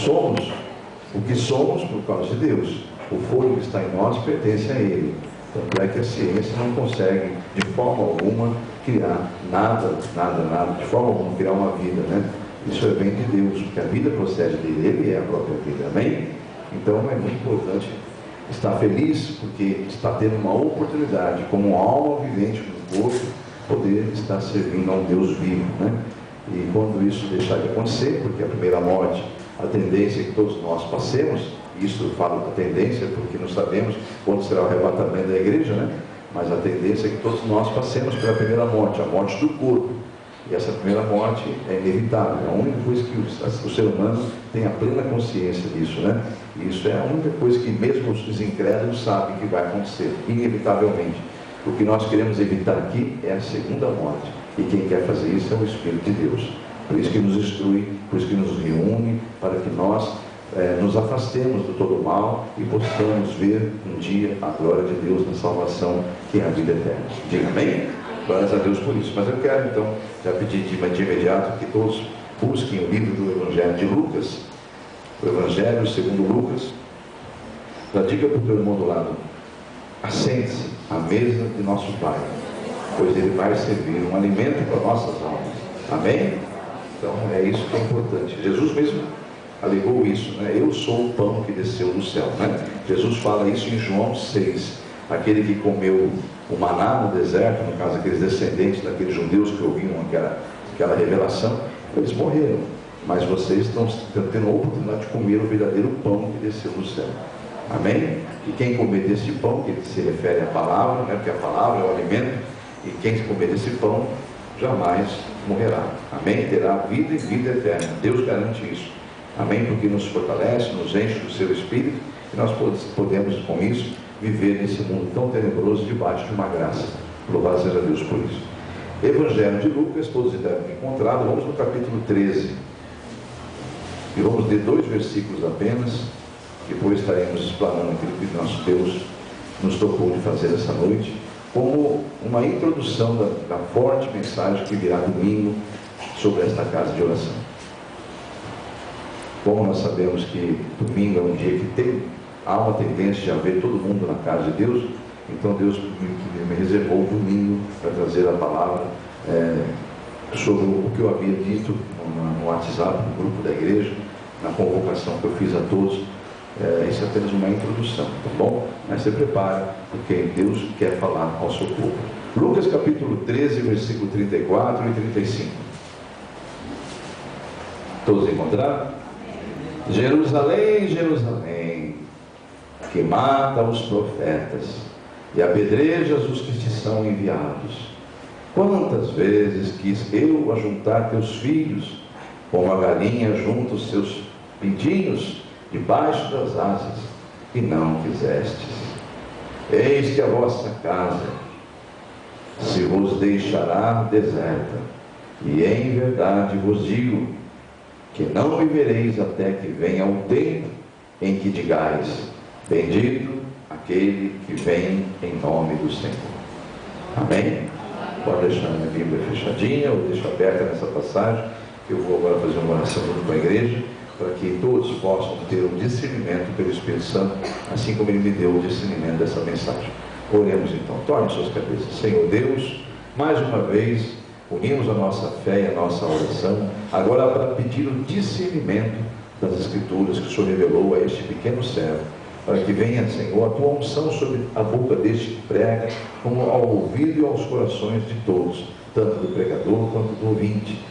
somos o que somos por causa de Deus. O fôlego que está em nós pertence a Ele. Tanto é que a ciência não consegue, de forma alguma, criar nada, de forma alguma, criar uma vida, né? Isso vem de Deus, porque a vida procede dele, Ele é a própria vida, amém? Então é muito importante estar feliz, porque está tendo uma oportunidade, como alma vivente no corpo, poder estar servindo a um Deus vivo, né? E quando isso deixar de acontecer, porque a primeira morte, a tendência é que todos nós passemos, isso eu falo da tendência, porque não sabemos quando será o arrebatamento da igreja, né? Mas a tendência é que todos nós passemos pela primeira morte, a morte do corpo. E essa primeira morte é inevitável, é a única coisa que o ser humano tem a plena consciência disso, né? E isso é a única coisa que mesmo os incrédulos sabem que vai acontecer, inevitavelmente. O que nós queremos evitar aqui é a segunda morte, e quem quer fazer isso é o Espírito de Deus. Por isso que nos instrui, por isso que nos reúne, para que nós nos afastemos do todo mal e possamos ver um dia a glória de Deus na salvação, que é a vida eterna. Diga amém? Glórias a Deus por isso. Mas eu quero então já pedir de imediato que todos busquem o livro do Evangelho de Lucas, o Evangelho segundo Lucas. Já diga para o teu irmão do lado: assente-se à mesa de nosso Pai, pois Ele vai servir um alimento para nossas almas. Amém? Então é isso que é importante. Jesus mesmo alegou isso, né? Eu sou o pão que desceu do céu, né? Jesus fala isso em João 6. Aquele que comeu o maná no deserto, no caso aqueles descendentes daqueles judeus que ouviram aquela revelação, eles morreram. Mas vocês estão tendo a oportunidade de comer o verdadeiro pão que desceu do céu. Amém? E quem comer desse pão, que se refere à palavra, né? Porque a palavra é o alimento, e quem comer desse pão jamais morrerá. Amém? Terá vida e vida eterna. Deus garante isso. Amém? Porque nos fortalece, nos enche do seu Espírito, e nós podemos com isso viver nesse mundo tão tenebroso debaixo de uma graça. Louvado seja Deus por isso. Evangelho de Lucas, todos devem ter encontrado. Vamos no capítulo 13 e vamos ler 2 versículos apenas. Depois estaremos explanando aquilo que nosso Deus nos tocou de fazer essa noite, como uma introdução da forte mensagem que virá domingo sobre esta casa de oração. Como nós sabemos que domingo é um dia que há uma tendência de haver todo mundo na casa de Deus, então Deus me reservou o domingo para trazer a palavra sobre o que eu havia dito no WhatsApp, no grupo da igreja, na convocação que eu fiz a todos. Isso é apenas uma introdução, tá bom? Mas se prepare, porque Deus quer falar ao seu povo. Lucas capítulo 13, versículo 34 e 35. Todos encontraram? Jerusalém, Jerusalém, que mata os profetas e apedrejas os que te são enviados. Quantas vezes quis eu ajuntar teus filhos, como a galinha junta os seus pintinhos debaixo das asas, e não quisestes. Eis que a vossa casa se vos deixará deserta, e em verdade vos digo que não vivereis até que venha o tempo em que digais: bendito aquele que vem em nome do Senhor. Amém? Pode deixar a minha Bíblia fechadinha, ou deixa aberta nessa passagem. Eu vou agora fazer uma oração junto com a igreja, para que todos possam ter um discernimento pelo Espírito Santo, assim como Ele me deu o discernimento dessa mensagem. Oremos então. Torne suas cabeças. Senhor Deus, mais uma vez unimos a nossa fé e a nossa oração, agora para pedir o discernimento das Escrituras que o Senhor revelou a este pequeno servo, para que venha, Senhor, a tua unção sobre a boca deste que prega, como ao ouvido e aos corações de todos, tanto do pregador quanto do ouvinte,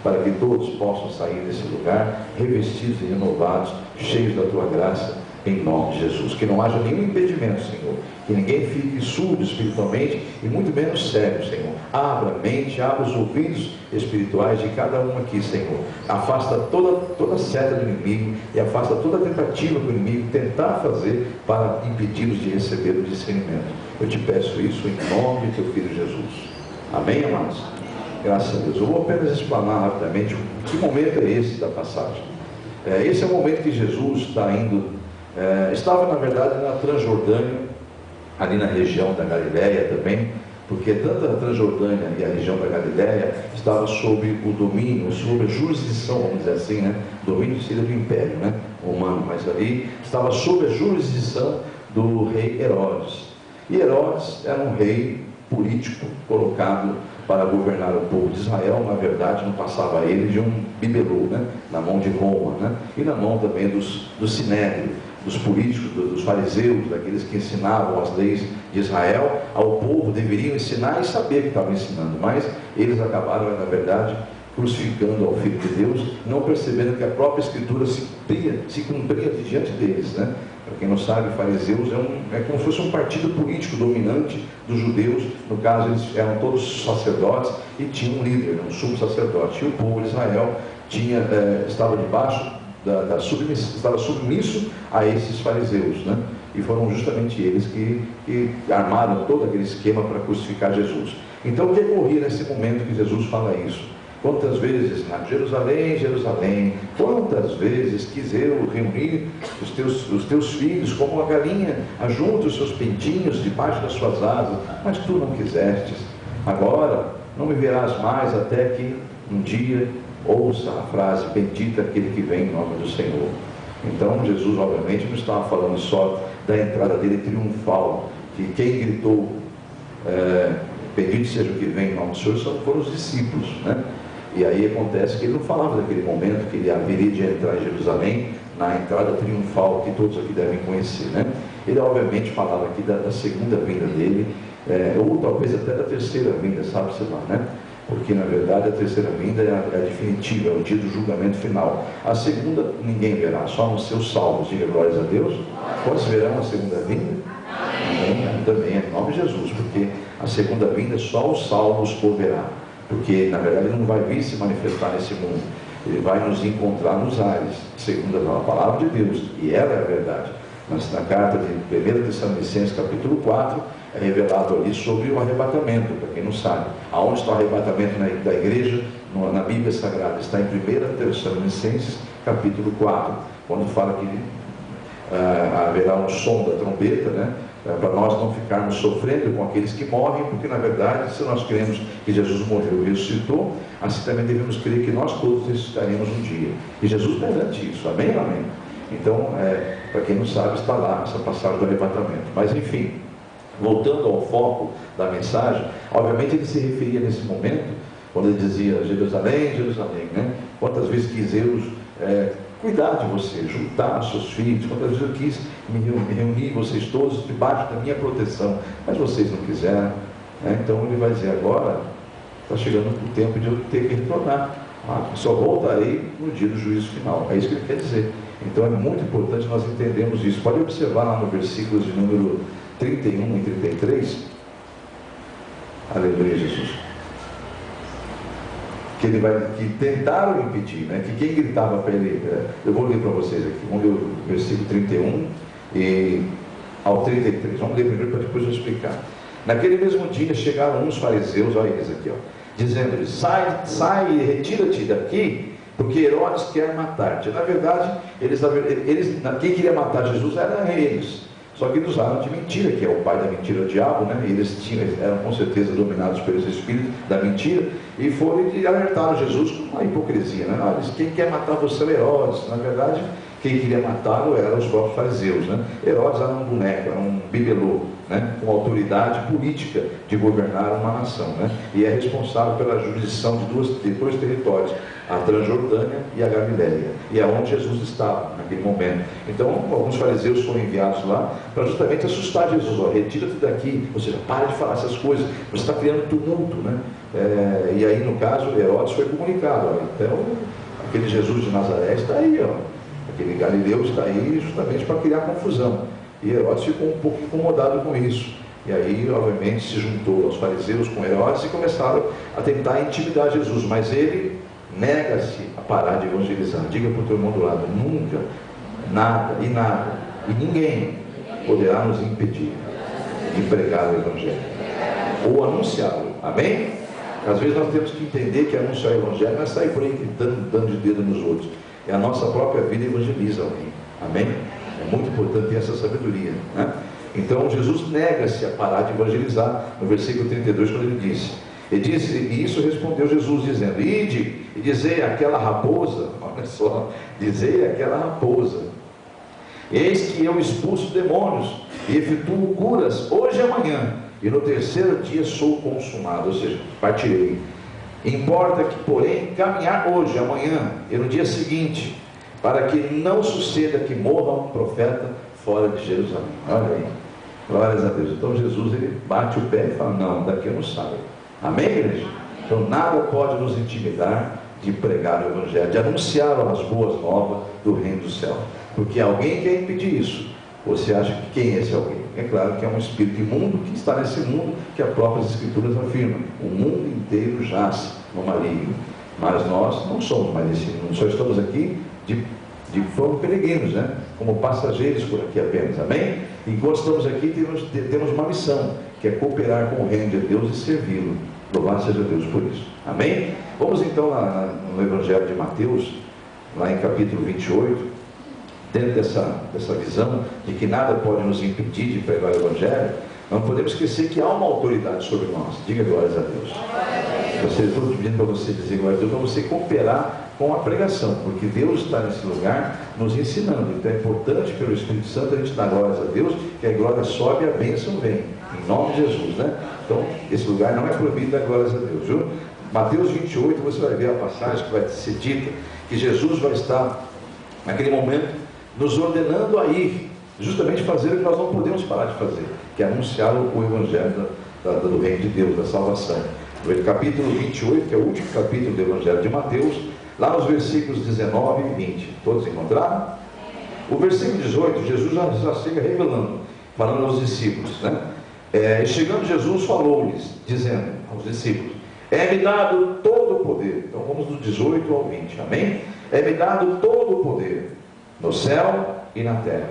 para que todos possam sair desse lugar revestidos e renovados, cheios da tua graça, em nome de Jesus. Que não haja nenhum impedimento, Senhor, que ninguém fique surdo espiritualmente e muito menos cego, Senhor. Abra a mente, abra os ouvidos espirituais de cada um aqui, Senhor. Afasta toda seta do inimigo e afasta toda tentativa do inimigo tentar fazer para impedi-los de receber o discernimento. Eu te peço isso em nome de teu Filho Jesus. Amém, amados? Graças a Deus. Eu vou apenas explanar rapidamente que momento é esse da passagem. Esse é o momento que Jesus está indo, estava na verdade na Transjordânia, ali na região da Galileia também, porque tanto a Transjordânia e a região da Galiléia estava sob o domínio, sob a jurisdição, vamos dizer assim, né? Domínio seria do Império, né? Romano, mas ali estava sob a jurisdição do rei Herodes. E Herodes era um rei político colocado para governar o povo de Israel. Na verdade, não passava ele de um bibelô, né? Na mão de Roma, né? E na mão também do Sinédrio, dos políticos, dos fariseus, daqueles que ensinavam as leis de Israel ao povo. Deveriam ensinar e saber que estavam ensinando, mas eles acabaram, na verdade, crucificando ao Filho de Deus, não percebendo que a própria Escritura se cumpria diante deles, né? Para quem não sabe, fariseus é como se fosse um partido político dominante dos judeus. No caso, eles eram todos sacerdotes e tinham um líder, um sumo sacerdote. E o povo de Israel estava debaixo estava submisso a esses fariseus, né? E foram justamente eles que armaram todo aquele esquema para crucificar Jesus. Então, o que ocorria nesse momento que Jesus fala isso? Quantas vezes, Jerusalém, Jerusalém, quantas vezes quis eu reunir os teus filhos como a galinha ajunta os seus pintinhos debaixo das suas asas, mas tu não quisestes. Agora não me verás mais até que um dia ouça a frase: bendito aquele que vem em nome do Senhor. Então Jesus obviamente não estava falando só da entrada dele triunfal, que quem gritou bendito seja o que vem em nome do Senhor foram os discípulos, né? E aí acontece que ele não falava daquele momento que ele haveria de entrar em Jerusalém, na entrada triunfal que todos aqui devem conhecer, né? Ele obviamente falava aqui da segunda vinda dele, ou talvez até da terceira vinda, sabe-se lá, né? Porque na verdade a terceira vinda é a definitiva, é o dia do julgamento final. A segunda ninguém verá, só nos seus salvos. Diga glórias a Deus. Quantos verão a segunda vinda? Amém. Também é em nome de Jesus, porque a segunda vinda só os salvos o verá. Porque na verdade ele não vai vir se manifestar nesse mundo, ele vai nos encontrar nos ares, segundo a palavra de Deus, e ela é a verdade. Mas na carta de 1 Tessalonicenses capítulo 4 é revelado ali sobre o arrebatamento. Para quem não sabe, aonde está o arrebatamento da igreja na Bíblia Sagrada? Está em 1 Tessalonicenses capítulo 4, quando fala que haverá um som da trombeta, né? Para nós não ficarmos sofrendo com aqueles que morrem, porque na verdade, se nós cremos que Jesus morreu e ressuscitou, assim também devemos crer que nós todos ressuscitaremos um dia. E Jesus garante isso, amém? Amém. Então, para quem não sabe, está lá essa passagem do arrebatamento. Mas enfim, voltando ao foco da mensagem, obviamente ele se referia nesse momento, quando ele dizia Jerusalém, Jerusalém, né? Quantas vezes quis eu cuidar de você, juntar seus filhos, quantas vezes eu quis me reunir vocês todos debaixo da minha proteção, mas vocês não quiseram, né? Então ele vai dizer agora, está chegando o tempo de eu ter que retornar, só voltarei no dia do juízo final. É isso que ele quer dizer. Então é muito importante nós entendermos isso. Pode observar lá no versículos de número 31 e 33, aleluia, Jesus, que tentaram impedir, né? Que quem gritava para ele, eu vou ler para vocês aqui, vamos ler o versículo 31 e ao 33, vamos ler primeiro para depois eu explicar. Naquele mesmo dia chegaram uns fariseus, olha eles aqui, dizendo-lhes: sai e retira-te daqui, porque Herodes quer matar-te. Na verdade, quem queria matar Jesus eram eles. Só que eles usaram de mentira, que é o pai da mentira, o diabo, né? Eles eram com certeza dominados pelos espíritos da mentira, e foram e alertaram Jesus com uma hipocrisia, né? Quem quer matar você é Herodes. Na verdade, quem queria matá-lo eram os próprios fariseus, né? Herodes era um boneco, era um bibelô, né? Com autoridade política de governar uma nação, né? E é responsável pela jurisdição de dois territórios, a Transjordânia e a Galiléia, e é onde Jesus estava naquele momento. Então alguns fariseus foram enviados lá para justamente assustar Jesus: retira-te daqui, ou seja, para de falar essas coisas, você está criando tumulto, né? E aí no caso Herodes foi comunicado: então aquele Jesus de Nazaré está aí, aquele Galileu está aí justamente para criar confusão. E Herodes ficou um pouco incomodado com isso, e aí obviamente se juntou aos fariseus com Herodes e começaram a tentar intimidar Jesus, mas ele nega-se a parar de evangelizar. Diga para o teu irmão do lado: nunca, nada e ninguém poderá nos impedir de pregar o Evangelho ou anunciá-lo, amém? Às vezes nós temos que entender que anunciar o Evangelho não é sair por aí gritando, dando de dedo nos outros. É a nossa própria vida evangeliza alguém, amém? É muito importante ter essa sabedoria, né? Então Jesus nega-se a parar de evangelizar, no versículo 32, quando ele disse, e isso respondeu Jesus, dizendo, ide e dizei àquela raposa, olha só, dizei àquela raposa, eis que eu expulso demônios e efetuo curas hoje e amanhã, e no terceiro dia sou consumado, ou seja, partirei. Importa que, porém, caminhar hoje, amanhã e no dia seguinte, para que não suceda que morra um profeta fora de Jerusalém. Olha aí, glórias a Deus. Então Jesus, ele bate o pé e fala, não, daqui eu não saio. Amém, igreja? Então nada pode nos intimidar de pregar o Evangelho, de anunciar as boas novas do reino do céu, porque alguém quer impedir isso. Você acha que quem é esse alguém? É claro que é um espírito imundo que está nesse mundo, que as próprias escrituras afirmam, o mundo inteiro jaz no maligno, mas nós não somos mais desse mundo, só estamos aqui como peregrinos, né? Como passageiros por aqui apenas, amém? Enquanto estamos aqui, temos uma missão, que é cooperar com o reino de Deus e servi-lo. Louvado seja Deus por isso, amém? Vamos então no Evangelho de Mateus, lá em capítulo 28, dentro dessa visão de que nada pode nos impedir de pregar o Evangelho, não podemos esquecer que há uma autoridade sobre nós. Diga glórias a Deus. Estou pedindo para você dizer glórias a Deus, para você cooperar com a pregação, porque Deus está nesse lugar nos ensinando. Então é importante, pelo Espírito Santo, a gente dar glórias a Deus, que a glória sobe e a bênção vem, em nome de Jesus, né? Então esse lugar não é proibido dar glórias a Deus, viu? Mateus 28, você vai ver a passagem que vai ser dita, que Jesus vai estar naquele momento nos ordenando a ir, justamente fazer o que nós não podemos parar de fazer, que é anunciar o Evangelho do reino de Deus, da salvação. No capítulo 28, que é o último capítulo do Evangelho de Mateus, lá nos versículos 19 e 20, todos encontraram? O versículo 18, Jesus já chega revelando, falando aos discípulos, né? Chegando Jesus falou-lhes, dizendo aos discípulos, é-me dado todo o poder. Então vamos do 18 ao 20, amém? É-me dado todo o poder, no céu e na terra.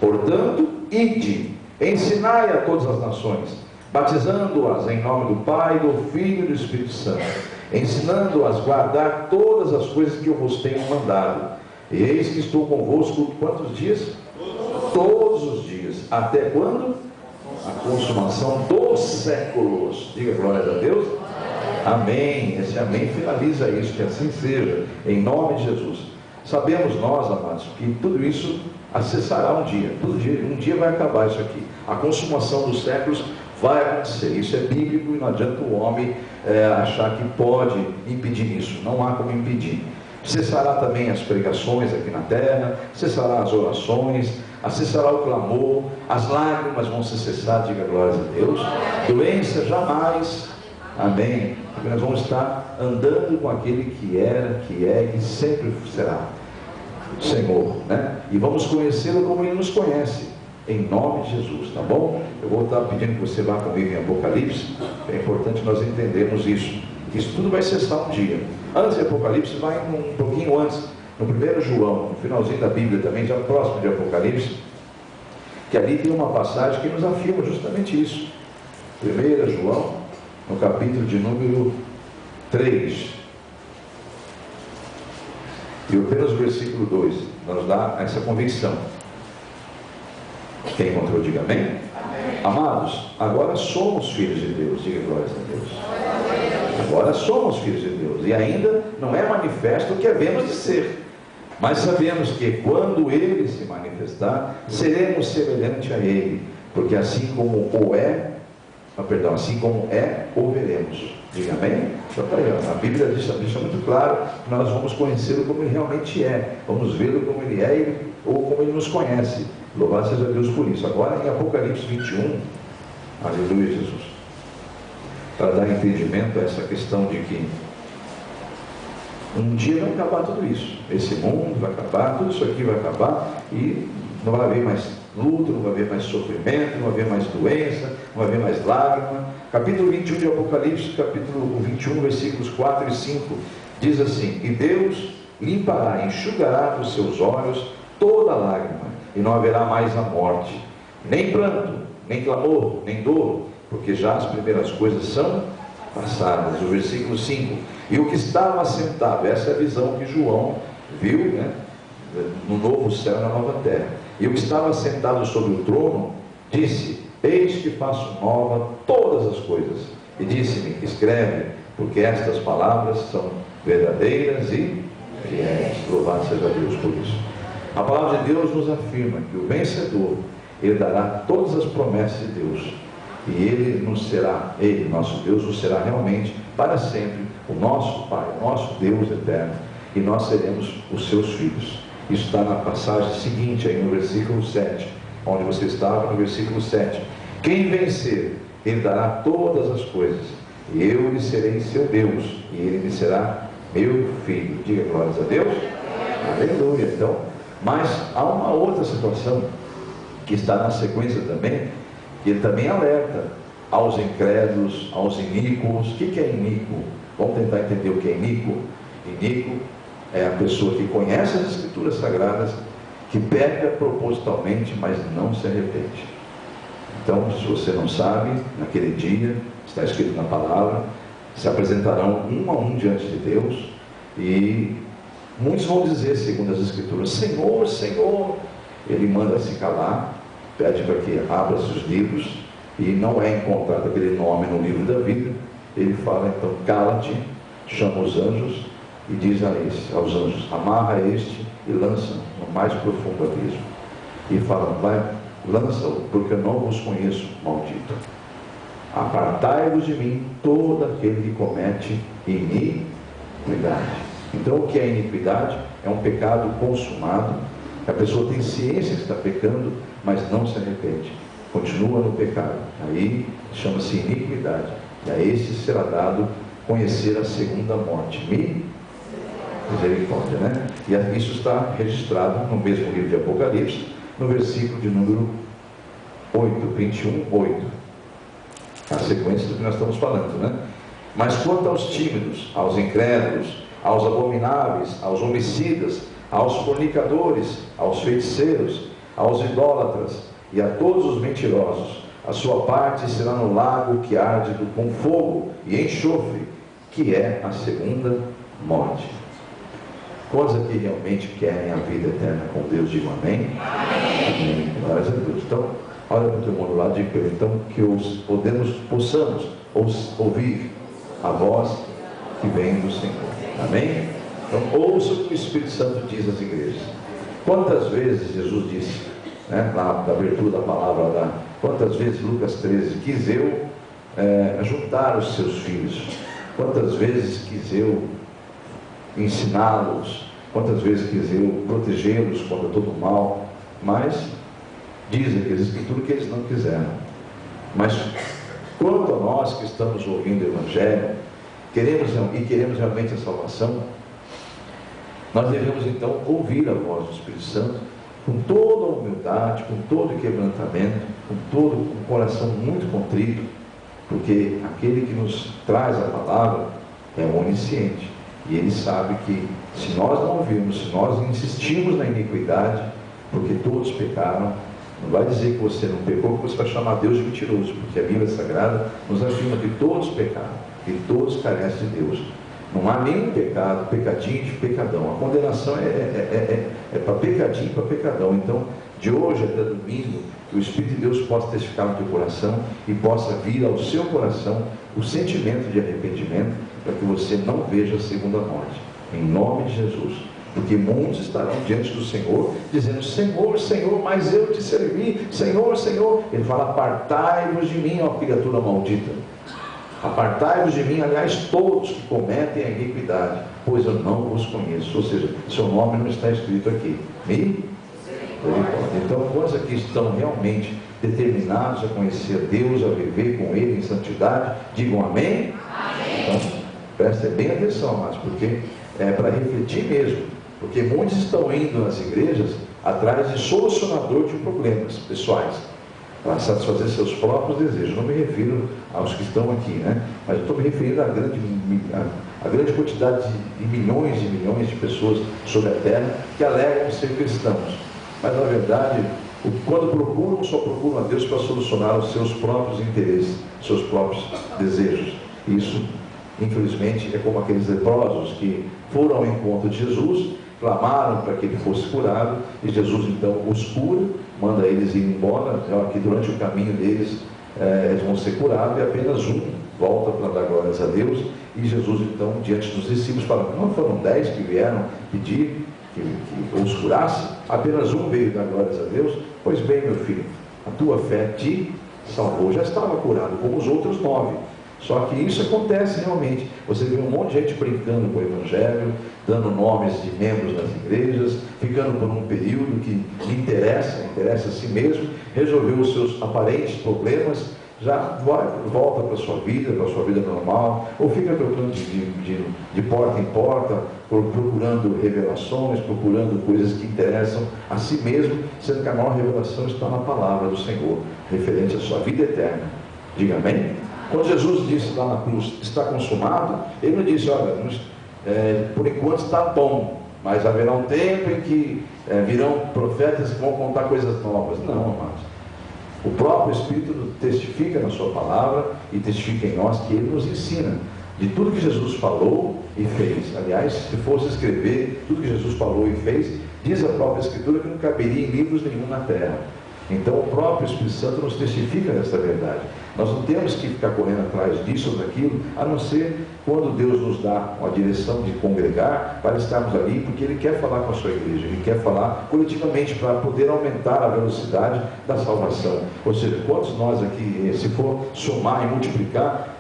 Portanto, ide, ensinai a todas as nações, batizando-as em nome do Pai, do Filho e do Espírito Santo, ensinando-as a guardar todas as coisas que eu vos tenho mandado. E eis que estou convosco quantos dias? Todos os dias. Até quando? A consumação dos séculos. Diga glórias a Deus. Amém. Esse amém finaliza isso, que assim seja, em nome de Jesus. Sabemos nós, amados, que tudo isso cessará um dia. Um dia vai acabar isso aqui. A consumação dos séculos vai acontecer. Isso é bíblico e não adianta o homem achar que pode impedir isso. Não há como impedir. Cessará também as pregações aqui na terra, cessará as orações, cessará o clamor, as lágrimas vão se cessar, diga glórias a Deus. Doença jamais, amém, porque nós vamos estar andando com aquele que era, que é e sempre será o Senhor, né? E vamos conhecê-lo como Ele nos conhece, em nome de Jesus, tá bom? Eu vou estar pedindo que você vá comigo em Apocalipse. É importante nós entendermos isso, que isso tudo vai cessar um dia. Antes de Apocalipse, vai um pouquinho antes, no 1 João, no finalzinho da Bíblia também, já próximo de Apocalipse, que ali tem uma passagem que nos afirma justamente isso. 1 João, no capítulo de número 3, e apenas o versículo 2 nos dá essa convicção. Quem encontrou, diga amém. Amém. Amados, agora somos filhos de Deus, diga glórias a Deus. Agora somos filhos de Deus, e ainda não é manifesto o que havemos de ser, mas sabemos que quando Ele se manifestar, seremos semelhante a Ele, porque assim como assim como é, o veremos. Diga amém? Então, a Bíblia deixa muito claro que nós vamos conhecê-lo como Ele realmente é, vamos vê-lo como Ele é ou como Ele nos conhece. Louvado seja Deus por isso. Agora em Apocalipse 21, aleluia Jesus, para dar entendimento a essa questão de que um dia vai acabar tudo isso, esse mundo vai acabar, tudo isso aqui vai acabar, e não vai haver mais luto, não vai haver mais sofrimento, não vai haver mais doença, não vai haver mais lágrima. Capítulo 21 de Apocalipse, capítulo 21, versículos 4 e 5, diz assim: e Deus limpará, enxugará dos seus olhos toda lágrima, e não haverá mais a morte, nem pranto, nem clamor, nem dor, porque já as primeiras coisas são passadas. O versículo 5, e o que estava assentado, essa é a visão que João viu, né, no novo céu e na nova terra, e o que estava assentado sobre o trono disse: eis que faço nova todas as coisas. E disse-me: escreve, porque estas palavras são verdadeiras e fiéis. Louvado seja Deus por isso. A palavra de Deus nos afirma que o vencedor, ele dará todas as promessas de Deus, e ele, nosso Deus, nos será realmente para sempre o nosso Pai, o nosso Deus eterno, e nós seremos os seus filhos. Isso está na passagem seguinte, aí no versículo 7, onde você estava, no versículo 7. Quem vencer, ele dará todas as coisas, e eu lhe serei seu Deus, e ele me será meu filho. Diga glórias a Deus. Aleluia. Então, mas há uma outra situação que está na sequência também, que ele também alerta aos incrédulos, aos iníquos. O que é iníquo? Vamos tentar entender o que é iníquo. Iníquo é a pessoa que conhece as Escrituras Sagradas, que peca propositalmente, mas não se arrepende. Então, se você não sabe, naquele dia, está escrito na palavra, se apresentarão um a um diante de Deus, e muitos vão dizer, segundo as Escrituras: Senhor, Senhor. Ele manda se calar, pede para que abra-se os livros, e não é encontrado aquele nome no livro da vida. Ele fala então: cala-te, chama os anjos e diz aos anjos: amarra este e lança no mais profundo abismo. E fala: vai, lança-o, porque eu não vos conheço, maldito. Apartai-vos de mim todo aquele que comete iniquidade. Então, o que é iniquidade? É um pecado consumado. A pessoa tem ciência que está pecando, mas não se arrepende, continua no pecado. Aí chama-se iniquidade. E a esse será dado conhecer a segunda morte. Misericórdia, né? E isso está registrado no mesmo livro de Apocalipse, no versículo de número 21:8. A sequência do que nós estamos falando, né? Mas quanto aos tímidos, aos incrédulos, aos abomináveis, aos homicidas, aos fornicadores, aos feiticeiros, aos idólatras e a todos os mentirosos, a sua parte será no lago que arde com fogo e enxofre, que é a segunda morte. Quantos aqui realmente querem a vida eterna com Deus? Digam amém. Amém. Glórias a Deus. Então, olha para o teu irmão do lado e diga: então, que possamos ouvir a voz que vem do Senhor. Amém? Então, ouça o que o Espírito Santo diz às igrejas. Quantas vezes Jesus disse, né, na abertura da palavra, quantas vezes, Lucas 13, quis eu juntar os seus filhos? Quantas vezes quis eu ensiná-los? Quantas vezes quis eu protegê-los contra todo o mal? Mas dizem que as Escrituras que eles não quiseram. Mas quanto a nós que estamos ouvindo o Evangelho, queremos realmente a salvação, nós devemos então ouvir a voz do Espírito Santo com toda a humildade, com todo o quebrantamento, com o coração muito contrito, porque aquele que nos traz a palavra é o onisciente, e ele sabe que se nós não ouvirmos, se nós insistirmos na iniquidade, porque todos pecaram, não vai dizer que você não pecou, que você vai chamar Deus de mentiroso, porque a Bíblia Sagrada nos afirma que todos pecaram, e todos carecem de Deus. Não há nenhum pecado, pecadinho de pecadão. A condenação é para pecadinho e para pecadão. Então, de hoje até domingo, que o Espírito de Deus possa testificar no teu coração e possa vir ao seu coração o sentimento de arrependimento, para que você não veja a segunda morte. Em nome de Jesus. Porque muitos estarão diante do Senhor, dizendo: Senhor, Senhor, mas eu te servi, Senhor, Senhor. Ele fala: apartai-vos de mim, ó criatura maldita. Apartai-vos de mim, aliás, todos que cometem a iniquidade, pois eu não vos conheço. Ou seja, seu nome não está escrito aqui. Então, quantos aqui estão realmente determinados a conhecer Deus, a viver com Ele em santidade? Digam amém. Amém. Então, prestem bem atenção, amados, porque é para refletir mesmo. Porque muitos estão indo nas igrejas atrás de solucionador de problemas pessoais, para satisfazer seus próprios desejos. Não me refiro aos que estão aqui, né? Mas eu estou me referindo à grande quantidade de milhões e milhões de pessoas sobre a terra que alegam ser cristãos. Mas na verdade, quando procuram, só procuram a Deus para solucionar os seus próprios interesses, seus próprios desejos. Isso, infelizmente, é como aqueles leprosos que foram ao encontro de Jesus, clamaram para que ele fosse curado, e Jesus então os cura, manda eles ir embora, que durante o caminho deles eles vão ser curados, e apenas um volta para dar glórias a Deus. E Jesus, então, diante dos discípulos, fala: não foram 10 que vieram pedir que os curasse? Apenas um veio dar glórias a Deus. Pois bem, meu filho, a tua fé te salvou. Já estava curado, como os outros 9. Só que isso acontece realmente. Você vê um monte de gente brincando com o Evangelho, dando nomes de membros das igrejas, ficando por um período que lhe interessa a si mesmo, resolveu os seus aparentes problemas, já volta para a sua vida normal, ou fica trocando de porta em porta, procurando revelações, procurando coisas que interessam a si mesmo, sendo que a maior revelação está na palavra do Senhor, referente à sua vida eterna. Diga amém? Quando Jesus disse lá na cruz, está consumado, ele não disse: olha, por enquanto está bom, mas haverá um tempo em que virão profetas que vão contar coisas novas. Não, amados. O próprio Espírito testifica na sua palavra e testifica em nós que ele nos ensina de tudo que Jesus falou e fez. Aliás, se fosse escrever tudo que Jesus falou e fez, diz a própria Escritura que não caberia em livros nenhum na terra. Então o próprio Espírito Santo nos testifica dessa verdade. Nós não temos que ficar correndo atrás disso ou daquilo, a não ser quando Deus nos dá uma direção de congregar, para estarmos ali, porque Ele quer falar com a sua igreja, Ele quer falar coletivamente, para poder aumentar a velocidade da salvação. Ou seja, quantos nós aqui, se for somar e multiplicar,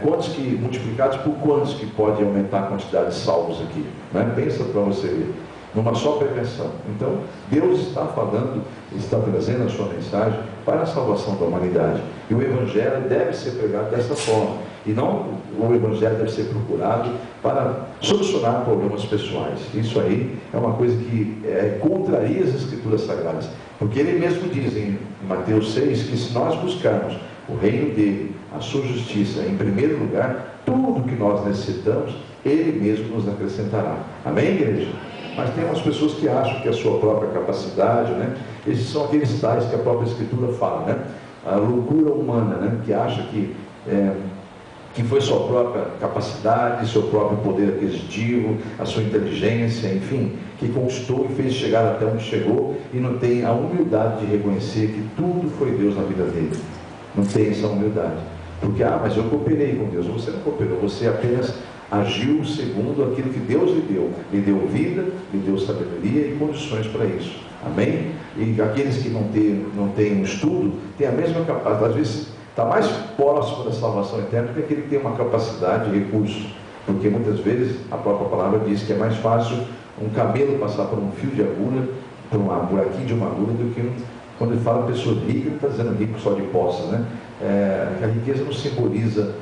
quantos que, multiplicados por quantos que pode aumentar a quantidade de salvos aqui? Né? Pensa para você ver. Numa só prevenção. Então, Deus está falando, está trazendo a sua mensagem para a salvação da humanidade. E o Evangelho deve ser pregado dessa forma. E não o Evangelho deve ser procurado para solucionar problemas pessoais. Isso aí é uma coisa que contraria as Escrituras Sagradas. Porque ele mesmo diz em Mateus 6 que se nós buscarmos o reino dele, a sua justiça, em primeiro lugar, tudo que nós necessitamos, ele mesmo nos acrescentará. Amém, igreja? Mas tem umas pessoas que acham que a sua própria capacidade, né? Esses são aqueles tais que a própria Escritura fala, né? A loucura humana, né? Que acha que foi sua própria capacidade, seu próprio poder aquisitivo, a sua inteligência, enfim, que conquistou e fez chegar até onde chegou, e não tem a humildade de reconhecer que tudo foi Deus na vida dele. Não tem essa humildade. Porque, mas eu cooperei com Deus. Você não cooperou, você apenas agiu segundo aquilo que Deus lhe deu. Lhe deu vida, lhe deu sabedoria e condições para isso. Amém? E aqueles que não têm um estudo, têm a mesma capacidade. Às vezes está mais próximo da salvação eterna do que aquele que tem uma capacidade de recurso. Porque muitas vezes a própria palavra diz que é mais fácil um camelo passar por um fio de agulha, por um buraquinho de uma agulha, do que quando ele fala pessoa rica, ele está dizendo rico só de posses, né? A riqueza não simboliza,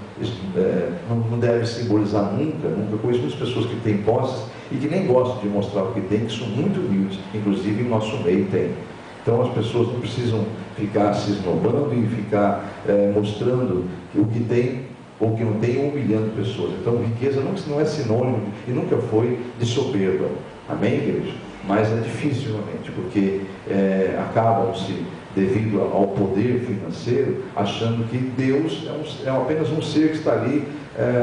não deve simbolizar nunca. Eu conheço muitas pessoas que têm posses e que nem gostam de mostrar o que têm, que são muito humildes, inclusive em nosso meio tem. Então as pessoas não precisam ficar se esnobando e ficar mostrando o que tem ou que não tem, humilhando pessoas. Então riqueza não é sinônimo e nunca foi de soberba. Amém, igreja? Mas é difícil realmente, porque acabam-se, devido ao poder financeiro, achando que Deus é apenas um ser que está ali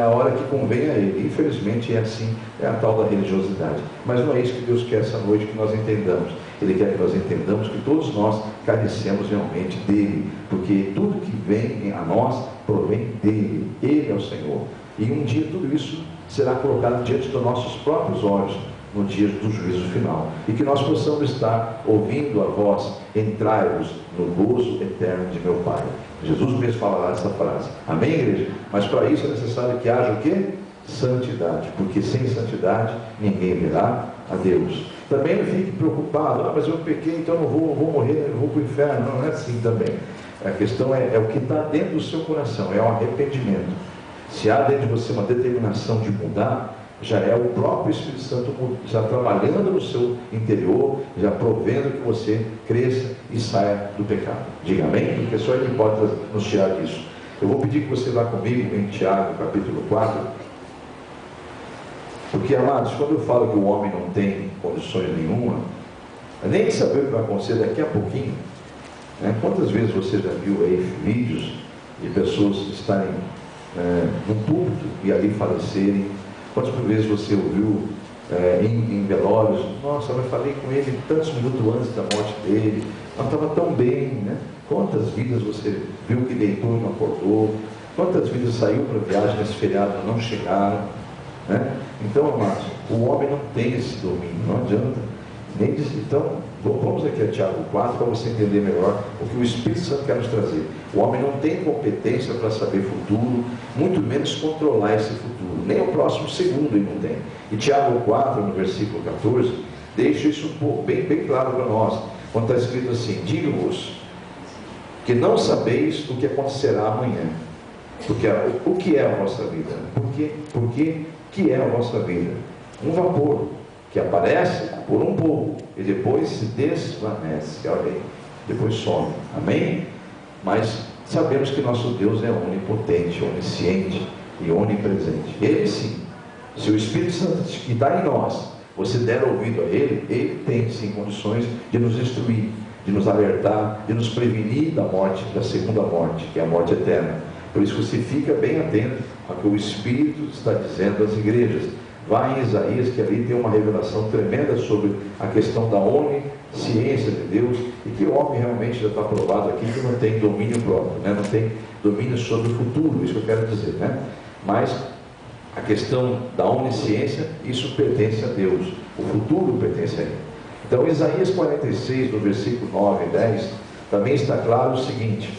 a hora que convém a Ele. Infelizmente é assim, é a tal da religiosidade. Mas não é isso que Deus quer essa noite que nós entendamos. Ele quer que nós entendamos que todos nós carecemos realmente dEle, porque tudo que vem a nós provém dEle. Ele é o Senhor. E um dia tudo isso será colocado diante dos nossos próprios olhos, no dia do juízo final, e que nós possamos estar ouvindo a voz: entrai-vos no gozo eterno de meu Pai. Jesus mesmo falará essa frase. Amém, igreja? Mas para isso é necessário que haja o quê? Santidade, porque sem santidade ninguém verá a Deus. Também não fique preocupado: mas eu pequei, então eu vou morrer, eu vou para o inferno. Não é assim também. A questão é o que está dentro do seu coração, é o arrependimento. Se há dentro de você uma determinação de mudar, já é o próprio Espírito Santo já trabalhando no seu interior, já provendo que você cresça e saia do pecado. Diga amém? Porque só Ele pode nos tirar disso. Eu vou pedir que você vá comigo em Tiago, capítulo 4. Porque, amados, quando eu falo que o homem não tem condições nenhuma, nem de saber o que vai acontecer daqui a pouquinho, né? Quantas vezes você já viu aí vídeos de pessoas estarem no púlpito e ali falecerem? Quantas vezes você ouviu em velórios: nossa, eu falei com ele tantos minutos antes da morte dele, Nós estávamos tão bem, né? Quantas vidas você viu que deitou e não acordou? Quantas vidas saiu para viagem nesse feriado e não chegaram? Né? Então, amados, o homem não tem esse domínio, não adianta. Nem diz, então, vamos aqui a Tiago 4 para você entender melhor o que o Espírito Santo quer nos trazer. O homem não tem competência para saber futuro, muito menos controlar esse futuro. Nem o próximo segundo ele não tem. E Tiago 4, no versículo 14, deixa isso bem claro para nós. Quando está escrito assim: digo-vos que não sabeis o que acontecerá amanhã. Porque o que é a vossa vida? Porque que é a vossa vida? Um vapor que aparece por um pouco e depois se desvanece. Olha aí, depois some. Amém? Mas sabemos que nosso Deus é onipotente, onisciente e onipresente. Ele sim, se o Espírito Santo que está em nós, você der ouvido a Ele, Ele tem sim condições de nos instruir, de nos alertar, de nos prevenir da morte, da segunda morte, que é a morte eterna. Por isso você fica bem atento ao que o Espírito está dizendo às igrejas. Vai em Isaías, que ali tem uma revelação tremenda sobre a questão da onisciência de Deus, e que o homem realmente já está provado aqui que não tem domínio próprio, né? Não tem domínio sobre o futuro, isso que eu quero dizer, né? Mas a questão da onisciência, isso pertence a Deus, o futuro pertence a Ele. Então, Isaías 46, no versículo 9 e 10, também está claro o seguinte: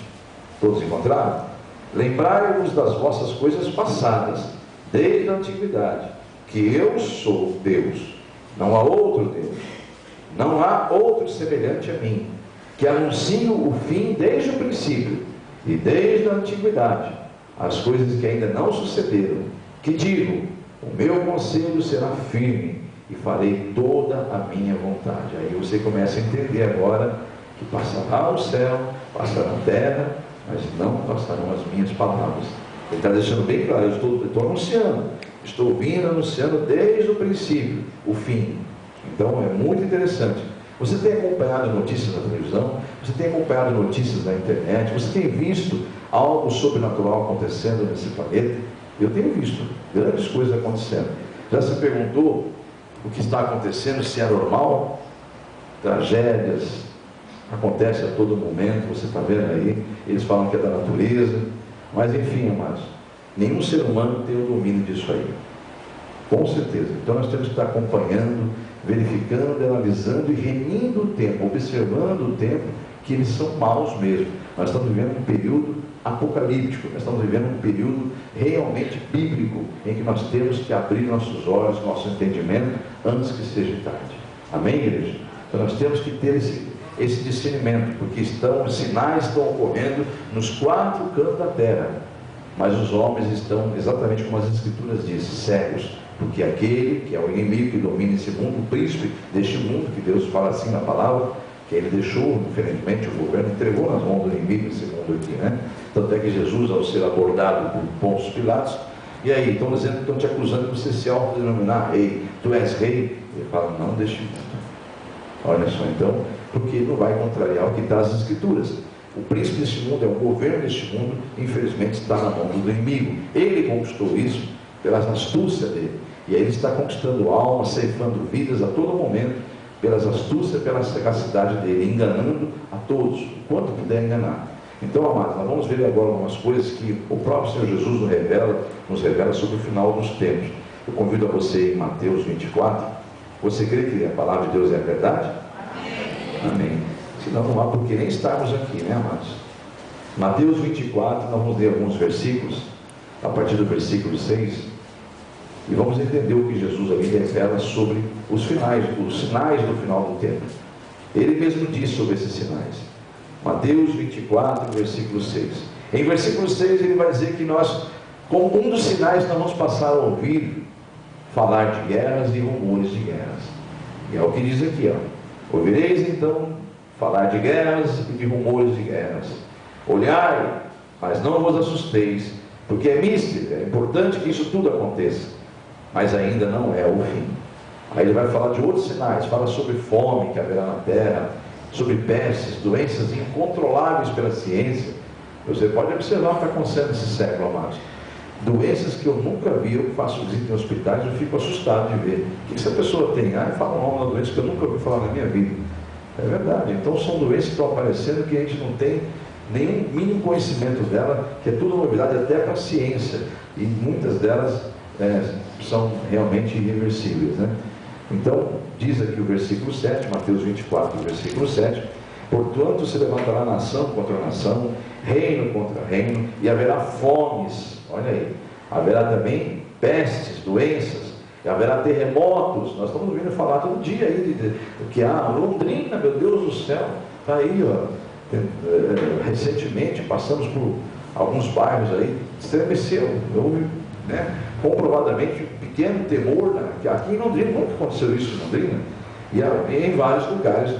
todos encontraram? Lembrai-vos das vossas coisas passadas, desde a antiguidade, que eu sou Deus, não há outro Deus, não há outro semelhante a mim, que anuncio o fim desde o princípio e desde a antiguidade, as coisas que ainda não sucederam, que digo, o meu conselho será firme e farei toda a minha vontade. Aí você começa a entender agora que passará o céu, passará a terra, mas não passarão as minhas palavras. Ele está deixando bem claro: eu estou anunciando, estou vindo anunciando desde o princípio o fim. Então é muito interessante. Você tem acompanhado notícias na televisão, você tem acompanhado notícias na internet, você tem visto algo sobrenatural acontecendo nesse planeta? Eu tenho visto grandes coisas acontecendo. Já se perguntou o que está acontecendo, se é normal? Tragédias acontecem a todo momento, você está vendo aí, eles falam que é da natureza, mas enfim, amados, nenhum ser humano tem o domínio disso aí, com certeza. Então nós temos que estar acompanhando, verificando, analisando e remindo o tempo, observando o tempo, que eles são maus mesmo. Nós estamos vivendo um período apocalíptico, nós estamos vivendo um período realmente bíblico, em que nós temos que abrir nossos olhos, nosso entendimento, antes que seja tarde. Amém, igreja? Então nós temos que ter esse discernimento, porque os sinais estão ocorrendo nos 4 cantos da terra, mas os homens estão, exatamente como as Escrituras dizem, cegos, porque aquele que é o inimigo que domina esse mundo, o príncipe deste mundo, que Deus fala assim na palavra, que ele deixou, infelizmente, o governo entregou nas mãos do inimigo esse mundo aqui, né? Tanto é que Jesus, ao ser abordado por Pôncio Pilatos, e aí, estão te acusando de você se autodenominar rei, tu és rei? Ele fala, não deste mundo. Olha só, então, porque não vai contrariar o que está nas Escrituras. O príncipe deste mundo, é o governo deste mundo, infelizmente está na mão do inimigo. Ele conquistou isso pela astúcia dele, e aí ele está conquistando almas, ceifando vidas a todo momento, pelas astúcias, pela sagacidade dele, enganando a todos, o quanto puder enganar. Então, amados, nós vamos ver agora algumas coisas que o próprio Senhor Jesus nos revela sobre o final dos tempos. Eu convido a você em Mateus 24. Você crê que a palavra de Deus é a verdade? Amém. Senão não há porque nem estarmos aqui, né, amados? Mateus 24, nós vamos ler alguns versículos, a partir do versículo 6, e vamos entender o que Jesus ali revela sobre os sinais do final do tempo. Ele mesmo diz sobre esses sinais. Mateus 24, versículo 6. Em versículo 6 ele vai dizer que nós, como um dos sinais, nós vamos passar a ouvir falar de guerras e rumores de guerras. E é o que diz aqui, ó. Ouvireis então falar de guerras e de rumores de guerras. Olhai, mas não vos assusteis, porque é místico, é importante que isso tudo aconteça, mas ainda não é o fim. Aí ele vai falar de outros sinais, fala sobre fome que haverá na terra, sobre pestes, doenças incontroláveis pela ciência. Você pode observar o que está acontecendo nesse século, amados. Doenças que eu nunca vi, eu faço visita em hospitais, eu fico assustado de ver. O que essa pessoa tem? Ah, fala o nome da doença que eu nunca ouvi falar na minha vida. É verdade. Então são doenças que estão aparecendo que a gente não tem nenhum mínimo conhecimento dela, que é tudo novidade até para a ciência. E muitas delas são realmente irreversíveis, né? Então, diz aqui o versículo 7, Mateus 24, versículo 7, portanto se levantará nação contra nação, reino contra reino, e haverá fomes, olha aí, haverá também pestes, doenças, e haverá terremotos. Nós estamos ouvindo falar todo dia aí que Londrina, meu Deus do céu, está aí, ó, recentemente passamos por alguns bairros aí, estremeceu, houve, né, comprovadamente pequeno temor, né, que aqui em Londrina nunca aconteceu isso em Londrina, e em vários lugares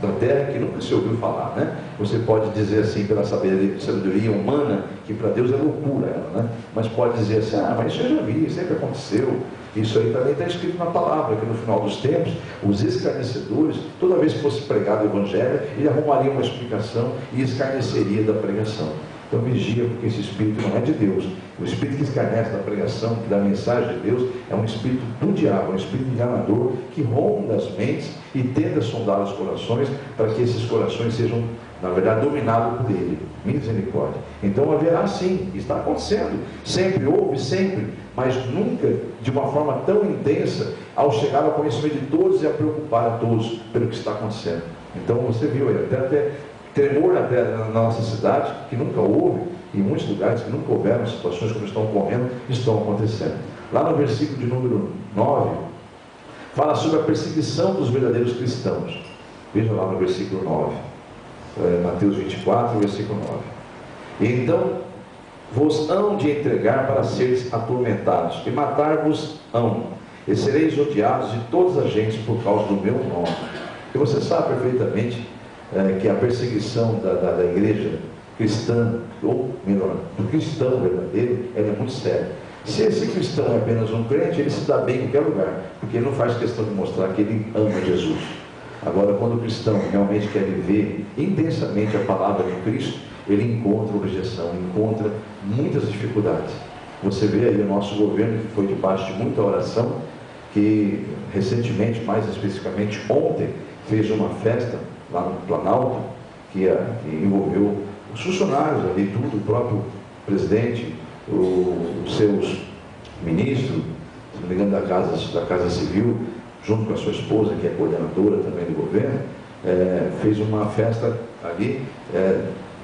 da terra que nunca se ouviu falar, né? Você pode dizer assim, pela sabedoria humana, que para Deus é loucura ela, né? Mas pode dizer assim, mas isso eu já vi, sempre aconteceu. Isso aí também está escrito na palavra, que no final dos tempos, os escarnecedores, toda vez que fosse pregado o evangelho, ele arrumaria uma explicação e escarneceria da pregação. Então vigia, porque esse espírito não é de Deus. O espírito que escarnece da pregação, da mensagem de Deus, é um espírito do diabo, um espírito enganador, que ronda as mentes e tenta sondar os corações, para que esses corações sejam, na verdade, dominados por ele. Misericórdia. Então haverá sim, está acontecendo, sempre houve, sempre, mas nunca de uma forma tão intensa, ao chegar ao conhecimento de todos e a preocupar a todos pelo que está acontecendo. Então você viu aí, até tremor na nossa cidade, que nunca houve, em muitos lugares que nunca houveram situações como estão ocorrendo, estão acontecendo. Lá no versículo de número 9, fala sobre a perseguição dos verdadeiros cristãos. Veja lá no versículo 9, Mateus 24, versículo 9. E então vos hão de entregar para seres atormentados, e matar-vos hão, e sereis odiados de todas as gentes por causa do meu nome. E você sabe perfeitamente que a perseguição da igreja cristã, ou melhor, do cristão verdadeiro, ela é muito séria. Se esse cristão é apenas um crente, ele se dá bem em qualquer lugar, porque ele não faz questão de mostrar que ele ama Jesus. Agora, quando o cristão realmente quer viver intensamente a palavra de Cristo, ele encontra objeção, encontra muitas dificuldades. Você vê aí o nosso governo, que foi debaixo de muita oração, que recentemente, mais especificamente ontem, fez uma festa lá no Planalto, que envolveu os funcionários ali, tudo, o próprio presidente, os seus ministros, se não me engano, da Casa Civil, junto com a sua esposa, que é coordenadora também do governo, fez uma festa ali,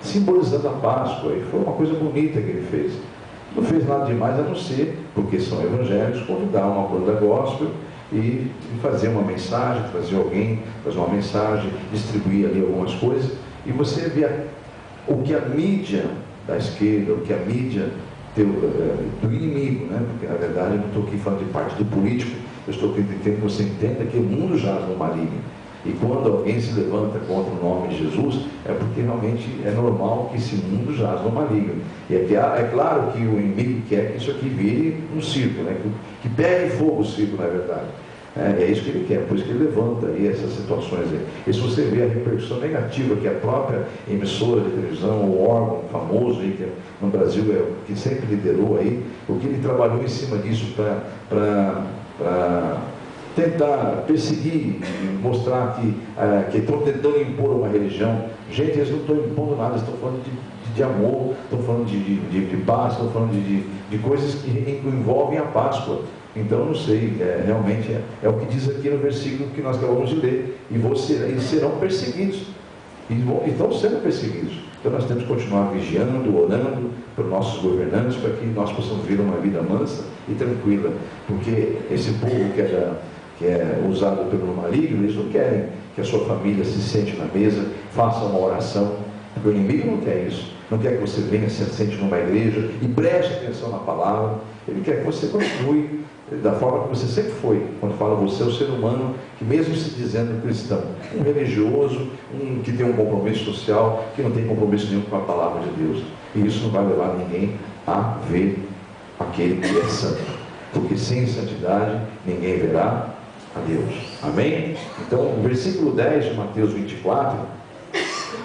simbolizando a Páscoa, e foi uma coisa bonita que ele fez. Não fez nada demais a não ser, porque são evangélicos, convidar uma banda gospel e fazer uma mensagem, trazer alguém, fazer uma mensagem, distribuir ali algumas coisas, e você vê o que a mídia da esquerda, o que a mídia do inimigo, né? Porque na verdade eu não estou aqui falando de parte do político, eu estou querendo que você entenda que o mundo jaz no maligno. E quando alguém se levanta contra o nome de Jesus, é porque realmente é normal que esse mundo jaz no maligno. E é claro que o inimigo quer que isso aqui vire um circo, né? Que pegue fogo o circo, na verdade. É isso que ele quer, por isso que ele levanta aí essas situações aí. E se você vê a repercussão negativa que a própria emissora de televisão, o órgão famoso aí, que no Brasil que sempre liderou aí, o que ele trabalhou em cima disso para tentar perseguir, mostrar que estão tentando impor uma religião. Gente, eles não estão impondo nada, eles estão falando de amor, estão falando de paz, estão falando de coisas que envolvem a Páscoa. Então, não sei, realmente é o que diz aqui no versículo que nós acabamos de ler. Eles serão perseguidos, e estão sendo perseguidos. Então nós temos que continuar vigiando, orando para os nossos governantes, para que nós possamos viver uma vida mansa e tranquila. Porque esse povo que é usado pelo maligno, eles não querem que a sua família se sente na mesa, faça uma oração, porque o inimigo não quer isso. Não quer que você venha, se sente numa igreja e preste atenção na palavra. Ele quer que você continue da forma que você sempre foi, quando fala você é o ser humano, que mesmo se dizendo cristão, um religioso, que tem um compromisso social, que não tem compromisso nenhum com a palavra de Deus. E isso não vai levar ninguém a ver aquele que é santo, porque sem santidade ninguém verá a Deus. Amém? Então o versículo 10 de Mateus 24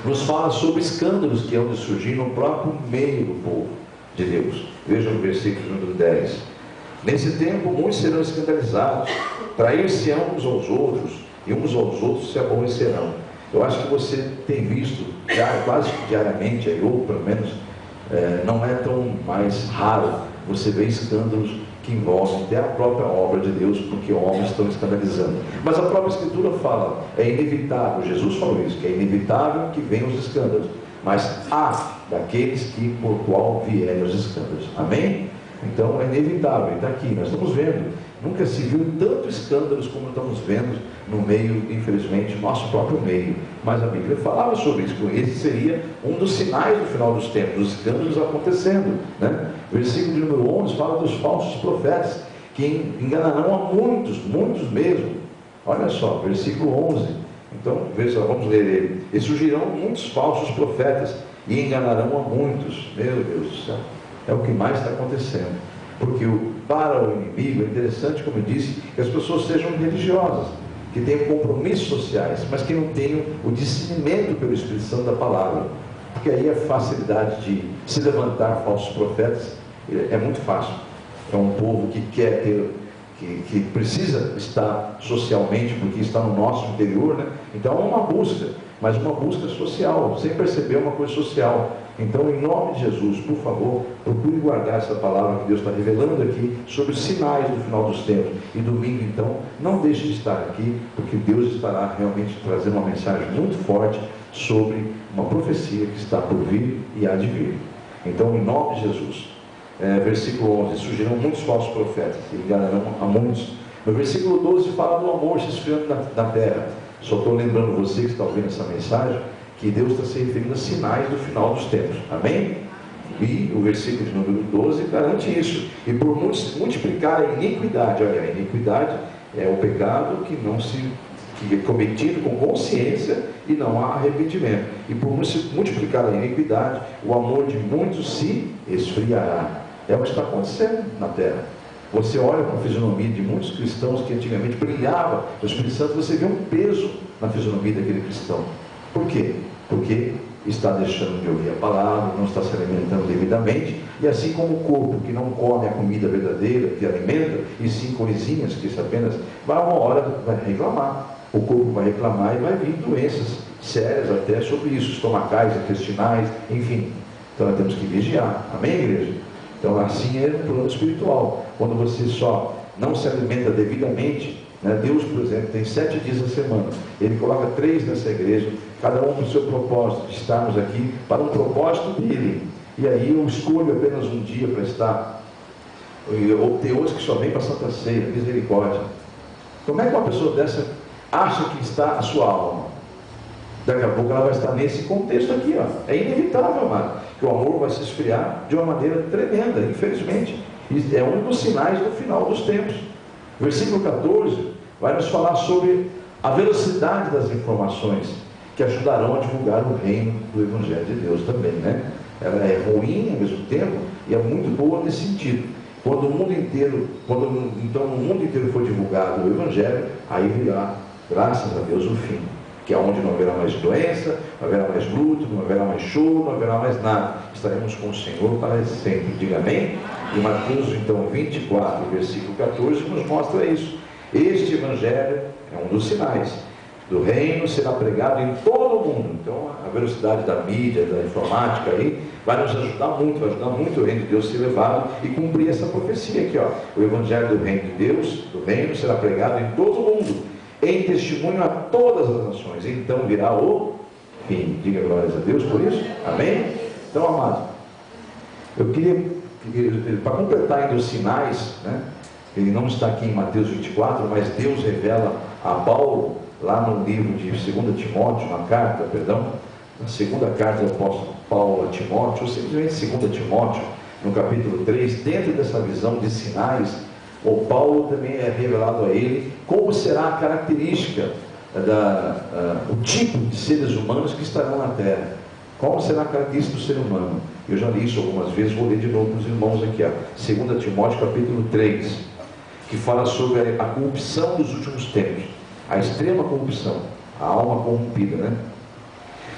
nos fala sobre escândalos que hão de surgir no próprio meio do povo de Deus. Veja o versículo número 10. Nesse tempo muitos serão escandalizados, trair-se-ão uns aos outros, e uns aos outros se aborrecerão. Eu acho que você tem visto quase diariamente, ou pelo menos não é tão mais raro você ver escândalos que envolvem até a própria obra de Deus, porque homens estão escandalizando. Mas a própria Escritura fala, é inevitável, Jesus falou isso, que é inevitável que venham os escândalos, mas há daqueles que por qual vierem os escândalos. Amém? Então é inevitável, está aqui, nós estamos vendo. Nunca se viu tantos escândalos como estamos vendo no meio, infelizmente, nosso próprio meio. Mas a Bíblia falava sobre isso, que esse seria um dos sinais do final dos tempos, os escândalos acontecendo, né? O versículo de número 11 fala dos falsos profetas, que enganarão a muitos, muitos mesmo. Olha só, versículo 11. Então, veja, vamos ler ele. E surgirão muitos falsos profetas, e enganarão a muitos. Meu Deus do céu, é o que mais está acontecendo. Porque para o inimigo é interessante, como eu disse, que as pessoas sejam religiosas, que tenham compromissos sociais, mas que não tenham o discernimento pelo Espírito Santo da palavra, porque aí a facilidade de se levantar falsos profetas é muito fácil. É um povo que quer ter, que precisa estar socialmente, porque está no nosso interior, né? Então é uma busca, mas uma busca social, sem perceber uma coisa social. Então, em nome de Jesus, por favor, procure guardar essa palavra que Deus está revelando aqui sobre os sinais do final dos tempos. E domingo, então, não deixe de estar aqui, porque Deus estará realmente trazendo uma mensagem muito forte sobre uma profecia que está por vir e há de vir. Então, em nome de Jesus, versículo 11, surgirão muitos falsos profetas e enganarão a muitos. No versículo 12 fala do amor se esfriando na terra. Só estou lembrando você que está ouvindo essa mensagem, que Deus está se referindo a sinais do final dos tempos. Amém? E o versículo de número 12 garante isso. E por multiplicar a iniquidade, olha, a iniquidade é o pecado que é cometido com consciência e não há arrependimento. E por multiplicar a iniquidade, o amor de muitos se esfriará. É o que está acontecendo na terra. Você olha para a fisionomia de muitos cristãos que antigamente brilhava o Espírito Santo, você vê um peso na fisionomia daquele cristão. Por quê? Porque está deixando de ouvir a palavra, não está se alimentando devidamente, e assim como o corpo que não come a comida verdadeira, que alimenta, e sim coisinhas que isso apenas vai uma hora, vai reclamar. O corpo vai reclamar e vai vir doenças sérias até sobre isso, estomacais, intestinais, enfim. Então nós temos que vigiar. Amém, igreja? Então assim é no plano espiritual. Quando você só não se alimenta devidamente, né? Deus, por exemplo, tem 7 dias na semana. Ele coloca 3 nessa igreja, cada um com o seu propósito, de estarmos aqui para um propósito dele. E aí eu escolho apenas um dia para estar. Ou tem outros que só vêm para a Santa Ceia, misericórdia. Como é que uma pessoa dessa acha que está a sua alma? Daqui a pouco ela vai estar nesse contexto aqui, ó. É inevitável, amado, que o amor vai se esfriar de uma maneira tremenda, infelizmente. E é um dos sinais do final dos tempos. Versículo 14 vai nos falar sobre a velocidade das informações que ajudarão a divulgar o reino do Evangelho de Deus também, né? Ela é ruim ao mesmo tempo e é muito boa nesse sentido. Quando o mundo inteiro, então o mundo inteiro for divulgado o Evangelho, aí virá, graças a Deus, o fim, que é onde não haverá mais doença, não haverá mais luto, não haverá mais choro, não haverá mais nada. Estaremos com o Senhor para sempre. Diga amém? E Mateus, então, 24, versículo 14, nos mostra isso. Este Evangelho é um dos sinais do reino, será pregado em todo o mundo. Então, a velocidade da mídia, da informática aí, vai nos ajudar muito, vai ajudar muito o reino de Deus ser levado e cumprir essa profecia aqui, ó. O Evangelho do reino de Deus, do reino, será pregado em todo o mundo, em testemunho a todas as nações. Então virá o fim. Diga glórias a Deus por isso. Amém? Então, amado, eu queria, para completar ainda os sinais, né? Ele não está aqui em Mateus 24, mas Deus revela a Paulo, lá no livro de 2 Timóteo, na segunda carta do apóstolo Paulo a Timóteo, ou simplesmente 2 Timóteo, no capítulo 3, dentro dessa visão de sinais, o Paulo também é revelado a ele como será a característica, o tipo de seres humanos que estarão na terra. Qual será a característica do ser humano? Eu já li isso algumas vezes, vou ler de novo para os irmãos aqui, ó. 2 Timóteo capítulo 3, que fala sobre a corrupção dos últimos tempos, a extrema corrupção, a alma corrompida, né?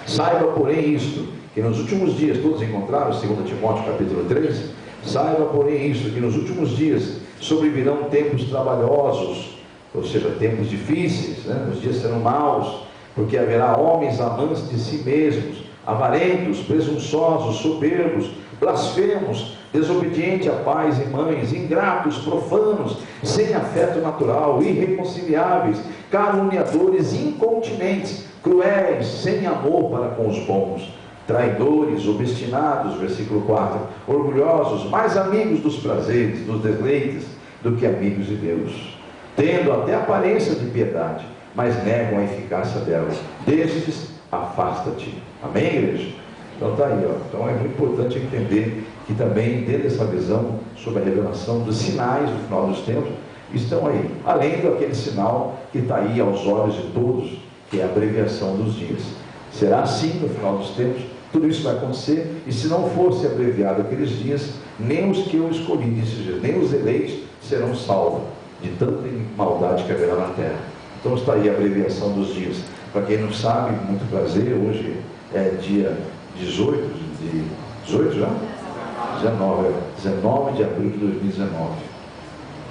Saiba, porém, isto, que nos últimos dias, todos encontraram 2 Timóteo capítulo 3, saiba, porém, isto, que nos últimos dias sobrevirão tempos trabalhosos, ou seja, tempos difíceis, né? Os dias serão maus, Porque haverá homens amantes de si mesmos, avarentos, presunçosos, soberbos, blasfemos, desobedientes a pais e mães, ingratos, profanos, sem afeto natural, irreconciliáveis, caluniadores, incontinentes, cruéis, sem amor para com os bons, traidores, obstinados, versículo 4, orgulhosos, mais amigos dos prazeres, dos deleites, do que amigos de Deus, tendo até aparência de piedade, mas negam a eficácia dela. Destes, afasta-te. Amém, igreja? Então está aí, ó. Então é muito importante entender que também, dentro dessa visão sobre a revelação dos sinais do final dos tempos, estão aí, além daquele sinal que está aí aos olhos de todos, que é a abreviação dos dias. Será assim no final dos tempos, tudo isso vai acontecer, e se não fosse abreviado aqueles dias, nem os que eu escolhi nesses dias, nem os eleitos serão salvos de tanta maldade que haverá na terra. Então está aí a abreviação dos dias. Para quem não sabe, muito prazer, hoje é dia 18 já? 19 de abril de 2019.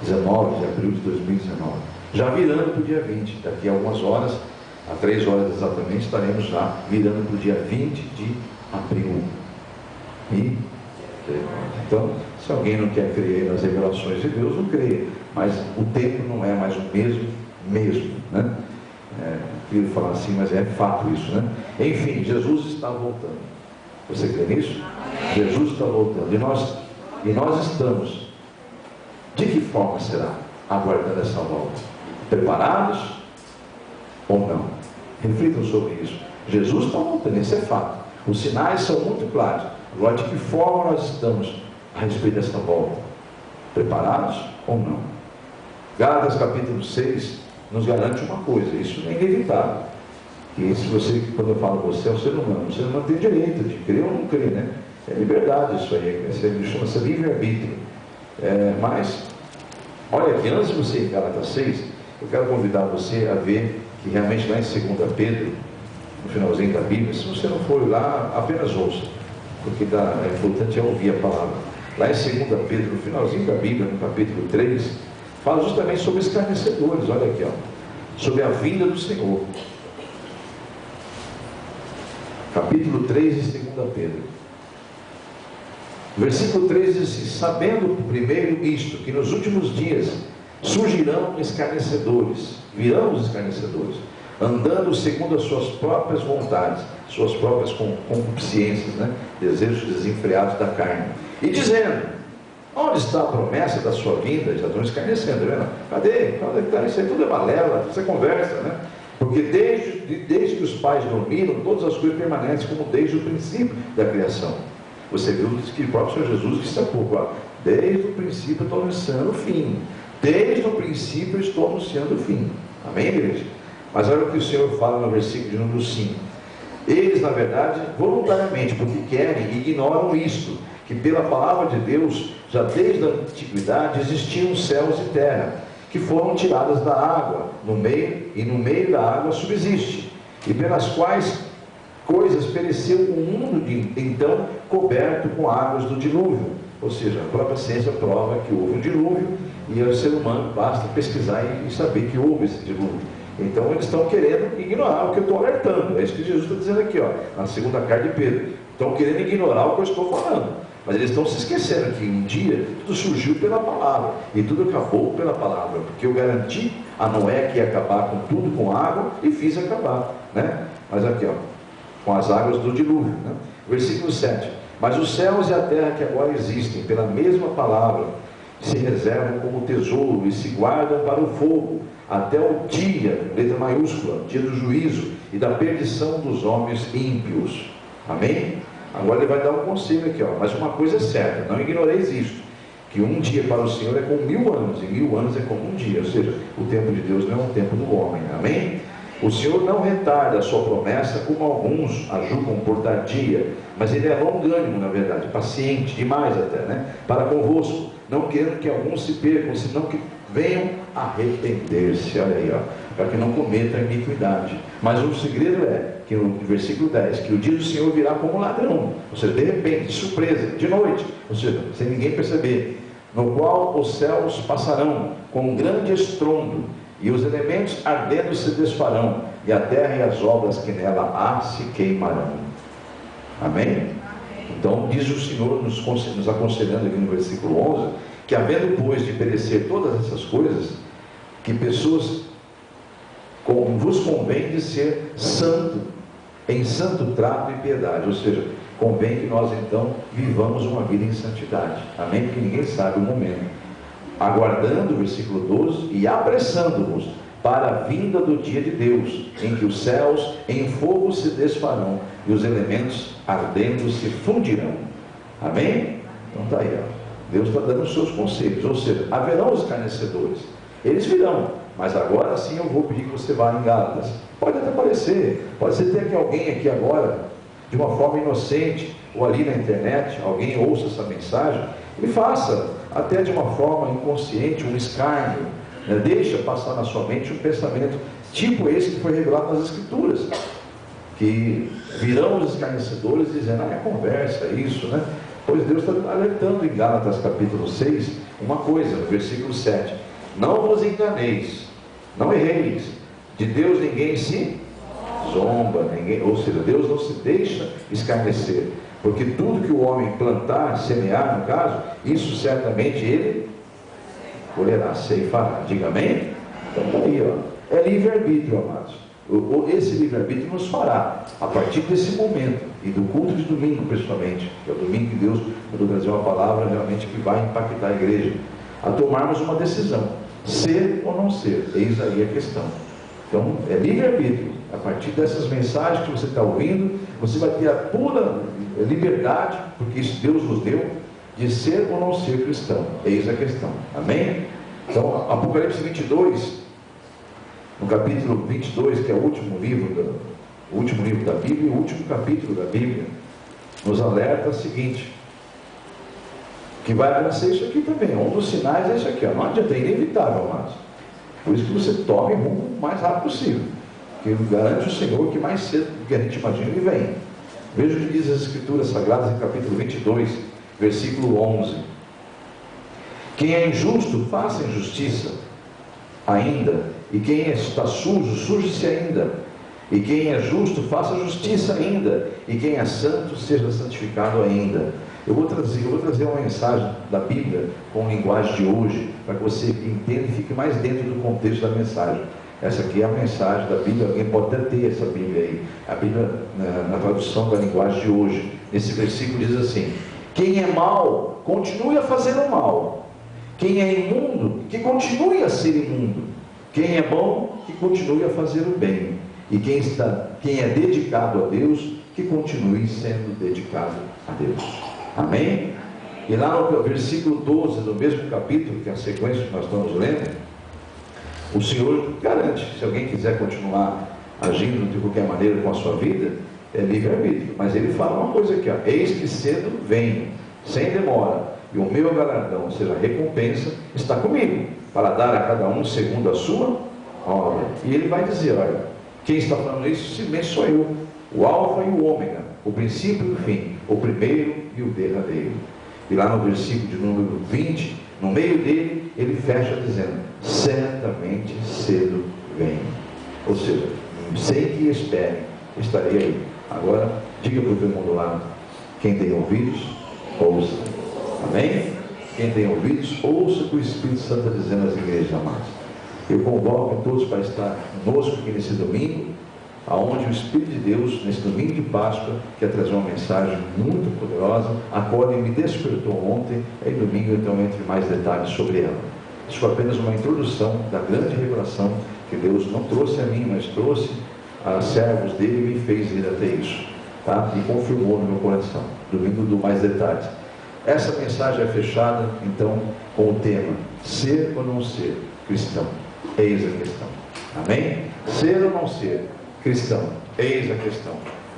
19 de abril de 2019. Já virando para o dia 20, daqui a algumas horas, a 3 horas exatamente, estaremos já virando para o dia 20 de abril. Então, se alguém não quer crer nas revelações de Deus, não crê. Mas o tempo não é mais o mesmo, né? Queria falar assim, mas é fato isso, né? Enfim, Jesus está voltando. Você crê nisso? Jesus está voltando. E nós estamos. De que forma será aguardando essa volta? Preparados ou não? Reflitam sobre isso. Jesus está voltando, isso é fato. Os sinais são muito claros. Agora, de que forma nós estamos a respeito dessa volta? Preparados ou não? Gálatas capítulo 6 nos garante uma coisa, isso é inevitável. E se você, quando eu falo você, é um ser humano tem direito de crer ou não crer, né? É liberdade isso aí, chama-se livre-arbítrio. Mas, olha aqui, antes de você ir em Gálatas 6, eu quero convidar você a ver que realmente lá em 2 Pedro, no finalzinho da Bíblia, se você não for lá, apenas ouça, porque é importante ouvir a palavra. Lá em 2 Pedro, no finalzinho da Bíblia, no capítulo 3, fala justamente sobre escarnecedores. Olha aqui, ó, sobre a vinda do Senhor. Capítulo 3 de 2 Pedro. Versículo 3 diz assim: sabendo primeiro isto, que nos últimos dias surgirão escarnecedores, virão os escarnecedores, andando segundo as suas próprias vontades, suas próprias concupiscências, né? Desejos desenfreados da carne, e dizendo: onde está a promessa da sua vinda? Já estão escarnecendo, né? Cadê? Isso aí tudo é balela, isso é conversa, né? Porque desde que os pais dormiram, todas as coisas permanecem como desde o princípio da criação. Você viu que o próprio Senhor Jesus disse há pouco, ó, desde o princípio eu estou anunciando o fim. Desde o princípio eu estou anunciando o fim. Amém, igreja? Mas olha o que o Senhor fala no versículo de número 5. Eles, na verdade, voluntariamente, porque querem, ignoram isto, que pela palavra de Deus, já desde a antiguidade, existiam céus e terra, que foram tiradas da água, no meio da água subsiste, e pelas quais coisas pereceu o mundo então coberto com águas do dilúvio. Ou seja, a própria ciência prova que houve um dilúvio, e o ser humano basta pesquisar e saber que houve esse dilúvio. Então eles estão querendo ignorar o que eu estou alertando. É isso que Jesus está dizendo aqui, ó, na segunda carta de Pedro. Estão querendo ignorar o que eu estou falando, mas eles estão se esquecendo que um dia tudo surgiu pela palavra, e tudo acabou pela palavra, porque eu garanti a Noé que ia acabar com tudo com água, e fiz acabar, né? Mas aqui, ó, com as águas do dilúvio, né? Versículo 7: mas os céus e a terra que agora existem, pela mesma palavra, se reservam como tesouro e se guardam para o fogo, até o dia, letra maiúscula, dia do juízo e da perdição dos homens ímpios. Amém? Agora ele vai dar um conselho aqui, ó. Mas uma coisa é certa, não ignoreis isto, que um dia para o Senhor é como 1000 anos, e 1000 anos é como um dia. Ou seja, o tempo de Deus não é o tempo do homem. Amém? O Senhor não retarda a sua promessa, como alguns a julgam por tardia, mas ele é longânimo, na verdade, paciente demais até, né? Para convosco, não querendo que alguns se percam, senão que venham arrepender-se. Olha aí, ó, para que não cometam iniquidade. Mas o segredo é que no versículo 10, que o dia do Senhor virá como ladrão, ou seja, de repente, de surpresa, de noite, ou seja, sem ninguém perceber, no qual os céus passarão com um grande estrondo, e os elementos ardendo se desfarão, e a terra e as obras que nela há se queimarão. Amém? Então diz o Senhor nos aconselhando aqui no versículo 11, que havendo pois de perecer todas essas coisas, que pessoas vos convém de ser santo, em santo trato e piedade, ou seja, convém que nós então vivamos uma vida em santidade. Amém? Porque ninguém sabe o momento. Aguardando, versículo 12, e apressando-vos para a vinda do dia de Deus, em que os céus em fogo se desfarão e os elementos ardendo se fundirão. Amém? Então está aí, ó. Deus está dando os seus conselhos, ou seja, haverão os escarnecedores, eles virão, mas agora sim eu vou pedir que você vá em Gálatas. Pode até parecer, pode ser até que alguém aqui agora, de uma forma inocente, ou ali na internet, alguém ouça essa mensagem e faça, até de uma forma inconsciente, um escárnio, né? Deixa passar na sua mente um pensamento tipo esse que foi revelado nas Escrituras, que virão os escarnecedores dizendo, é conversa, isso, né? Pois Deus está alertando em Gálatas capítulo 6, uma coisa, no versículo 7, não vos enganeis, não erreis, de Deus ninguém se zomba, ou seja, Deus não se deixa escarnecer, porque tudo que o homem plantar, semear no caso, isso certamente ele colherá, ceifará. Diga amém? Então aí, ó, é livre-arbítrio, amados. Esse livre-arbítrio nos fará, a partir desse momento, e do culto de domingo principalmente, que é o domingo que Deus mandou trazer uma palavra realmente que vai impactar a igreja, a tomarmos uma decisão, ser ou não ser. Eis aí a questão. Então é livre-arbítrio. A partir dessas mensagens que você está ouvindo, você vai ter a pura liberdade, porque isso Deus nos deu, de ser ou não ser cristão. Eis a questão. Amém? Então Apocalipse 22, no capítulo 22, que é o último livro da Bíblia, o último capítulo da Bíblia, nos alerta o seguinte, que vai acontecer isso aqui também. Um dos sinais é isso aqui, ó. Não adianta, é inevitável, amados. Por isso que você tome rumo o mais rápido possível, que garante o Senhor que mais cedo do que a gente imagina ele vem. Veja o que diz as Escrituras Sagradas em capítulo 22, versículo 11. Quem é injusto, faça injustiça ainda, e quem está sujo, suje-se ainda, e quem é justo, faça justiça ainda, e quem é santo, seja santificado ainda. Eu vou trazer uma mensagem da Bíblia com linguagem de hoje, para que você entenda e fique mais dentro do contexto da mensagem. Essa aqui é a mensagem da Bíblia, alguém pode até ter essa Bíblia aí, a Bíblia na tradução da linguagem de hoje. Nesse versículo diz assim: quem é mau, continue a fazer o mal. Quem é imundo, que continue a ser imundo. Quem é bom, que continue a fazer o bem. E quem é dedicado a Deus, que continue sendo dedicado a Deus. Amém? E lá no versículo 12 do mesmo capítulo, que é a sequência que nós estamos lendo, o Senhor garante, se alguém quiser continuar agindo de qualquer maneira com a sua vida, é livre-arbítrio. Mas ele fala uma coisa aqui, ó: eis que cedo venho, sem demora, e o meu galardão, ou seja, a recompensa, está comigo, para dar a cada um segundo a sua obra. E ele vai dizer, olha, quem está falando isso, simplesmente sou eu, o alfa e o ômega, o princípio e o fim, o primeiro e o derradeiro. E lá no versículo de número 20, no meio dele, ele fecha dizendo: certamente cedo venho. Ou seja, sem que espere, estarei aí. Agora, diga para o teu mundo lá, quem tem ouvidos, ouça. Amém? Quem tem ouvidos, ouça o que o Espírito Santo está dizendo às igrejas amadas. Eu convoco todos para estar conosco aqui nesse domingo, aonde o Espírito de Deus, nesse domingo de Páscoa, quer trazer uma mensagem muito poderosa, a qual ele me despertou ontem, e domingo então entre mais detalhes sobre ela. Isso foi apenas uma introdução da grande revelação que Deus não trouxe a mim, mas trouxe a servos dele e me fez ir até isso, tá? E confirmou no meu coração. Domingo do mais detalhes. Essa mensagem é fechada então com o tema: ser ou não ser cristão. Eis a questão. Amém? Ser ou não ser cristão, eis a questão.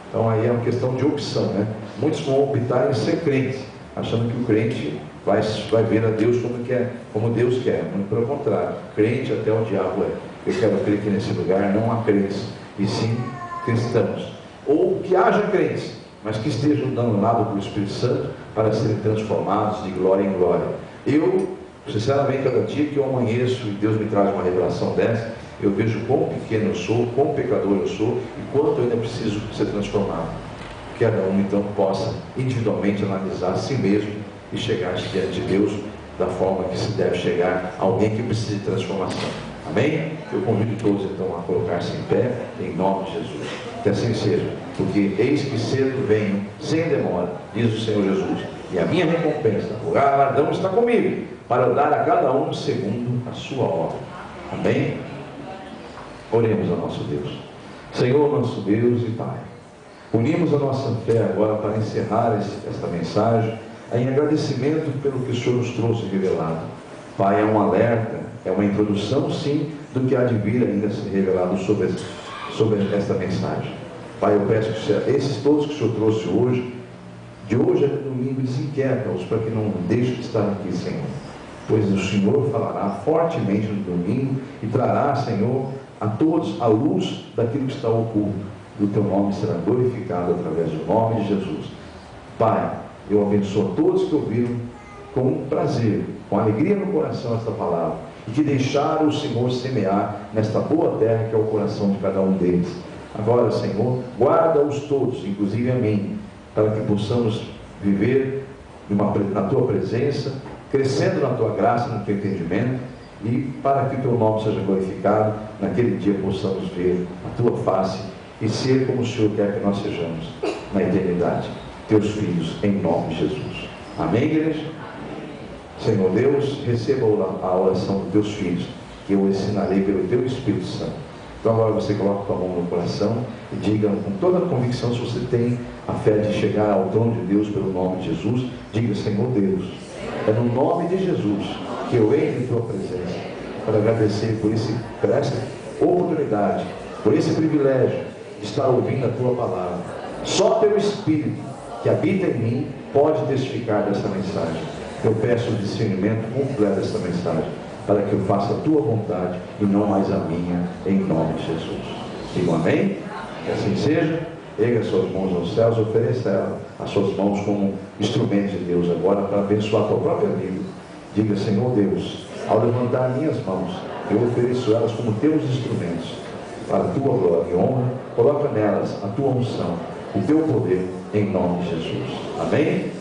Então aí é uma questão de opção, né? Muitos vão optar em ser crentes, achando que o crente vai ver a Deus como Deus quer. Muito pelo contrário, crente até o diabo é. Eu quero crer que nesse lugar não há crentes, e sim cristãos. Ou que haja crentes, mas que estejam dando lado para o Espírito Santo para serem transformados de glória em glória. Eu Sinceramente, cada dia que eu amanheço e Deus me traz uma revelação dessa, eu vejo quão pequeno eu sou, quão pecador eu sou e quanto eu ainda preciso ser transformado. Que cada um então possa individualmente analisar a si mesmo e chegar diante de Deus da forma que se deve chegar a alguém que precisa de transformação. Amém? Eu convido todos então a colocar-se em pé, em nome de Jesus. Que assim seja, porque eis que cedo venho, sem demora, diz o Senhor Jesus, e a minha recompensa, o galardão está comigo, para dar a cada um segundo a sua obra. Amém? Oremos ao nosso Deus. Senhor, nosso Deus e Pai, unimos a nossa fé agora para encerrar esta mensagem em agradecimento pelo que o Senhor nos trouxe revelado. Pai, é um alerta, é uma introdução sim do que há de vir ainda a ser revelado sobre esta mensagem. Pai, eu peço que esses todos que o Senhor trouxe hoje, de hoje até domingo, desinquieta-os para que não deixem de estar aqui, Senhor. Pois o Senhor falará fortemente no domingo e trará, Senhor, a todos a luz daquilo que está oculto. E o teu nome será glorificado através do nome de Jesus. Pai, eu abençoo a todos que ouviram com prazer, com alegria no coração esta palavra, e que deixaram o Senhor semear nesta boa terra que é o coração de cada um deles. Agora, Senhor, guarda-os todos, inclusive a mim, para que possamos viver na tua presença, crescendo na tua graça, no teu entendimento, e para que o teu nome seja glorificado, naquele dia possamos ver a tua face e ser como o Senhor quer que nós sejamos na eternidade, teus filhos, em nome de Jesus. Amém, igreja? Senhor Deus, receba a oração dos teus filhos, que eu ensinarei pelo teu Espírito Santo. Então agora você coloca a tua mão no coração e diga com toda a convicção, se você tem a fé de chegar ao trono de Deus pelo nome de Jesus, diga: Senhor Deus, é no nome de Jesus que eu entro em tua presença para agradecer por essa oportunidade, por esse privilégio de estar ouvindo a tua palavra. Só teu Espírito que habita em mim pode testificar dessa mensagem. Eu peço o discernimento completo dessa mensagem, para que eu faça a tua vontade e não mais a minha, em nome de Jesus. Digo amém? Que assim seja. Erga as suas mãos aos céus, ofereça as suas mãos como instrumentos de Deus agora para abençoar a tua própria vida. Diga: Senhor Deus, ao levantar minhas mãos, eu ofereço elas como teus instrumentos para a tua glória e honra. Coloca nelas a tua unção, o teu poder, em nome de Jesus. Amém?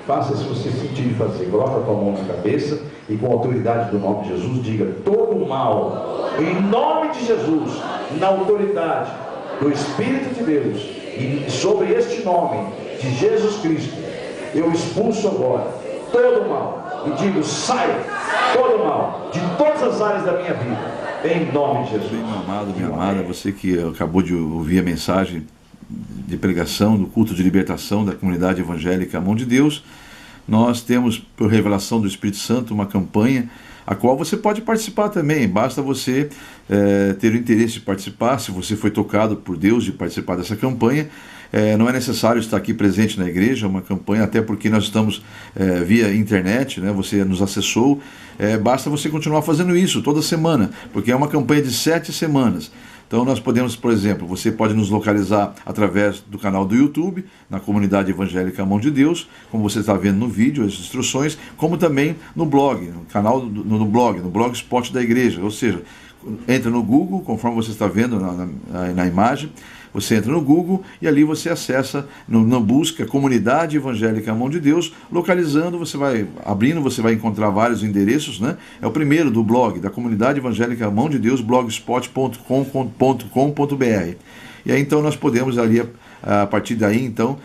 Faça se você sentir de fazer. Coloca a tua mão na cabeça e com a autoridade do nome de Jesus diga: todo o mal, em nome de Jesus, na autoridade do Espírito de Deus e sobre este nome de Jesus Cristo, eu expulso agora todo o mal e digo: sai todo o mal de todas as áreas da minha vida, em nome de Jesus. Meu amado, minha amada, você que acabou de ouvir a mensagem de pregação do culto de libertação da comunidade evangélica Mão de Deus, nós temos, por revelação do Espírito Santo, uma campanha a qual você pode participar também. Basta você ter o interesse de participar. Se você foi tocado por Deus de participar dessa campanha, não é necessário estar aqui presente na igreja. É uma campanha, até porque nós estamos via internet, né? Você nos acessou. Basta você continuar fazendo isso toda semana, porque é uma campanha de 7 semanas. Então nós podemos, por exemplo, você pode nos localizar através do canal do YouTube, na comunidade evangélica Mão de Deus, como você está vendo no vídeo, as instruções, como também no blog, no canal no blogspot da igreja. Ou seja, entra no Google, conforme você está vendo na imagem, você entra no Google e ali você acessa, na busca Comunidade Evangélica Mão de Deus, localizando, você vai abrindo, você vai encontrar vários endereços, né? É o primeiro do blog, da Comunidade Evangélica Mão de Deus, blogspot.com.br. E aí então nós podemos ali, a partir daí então,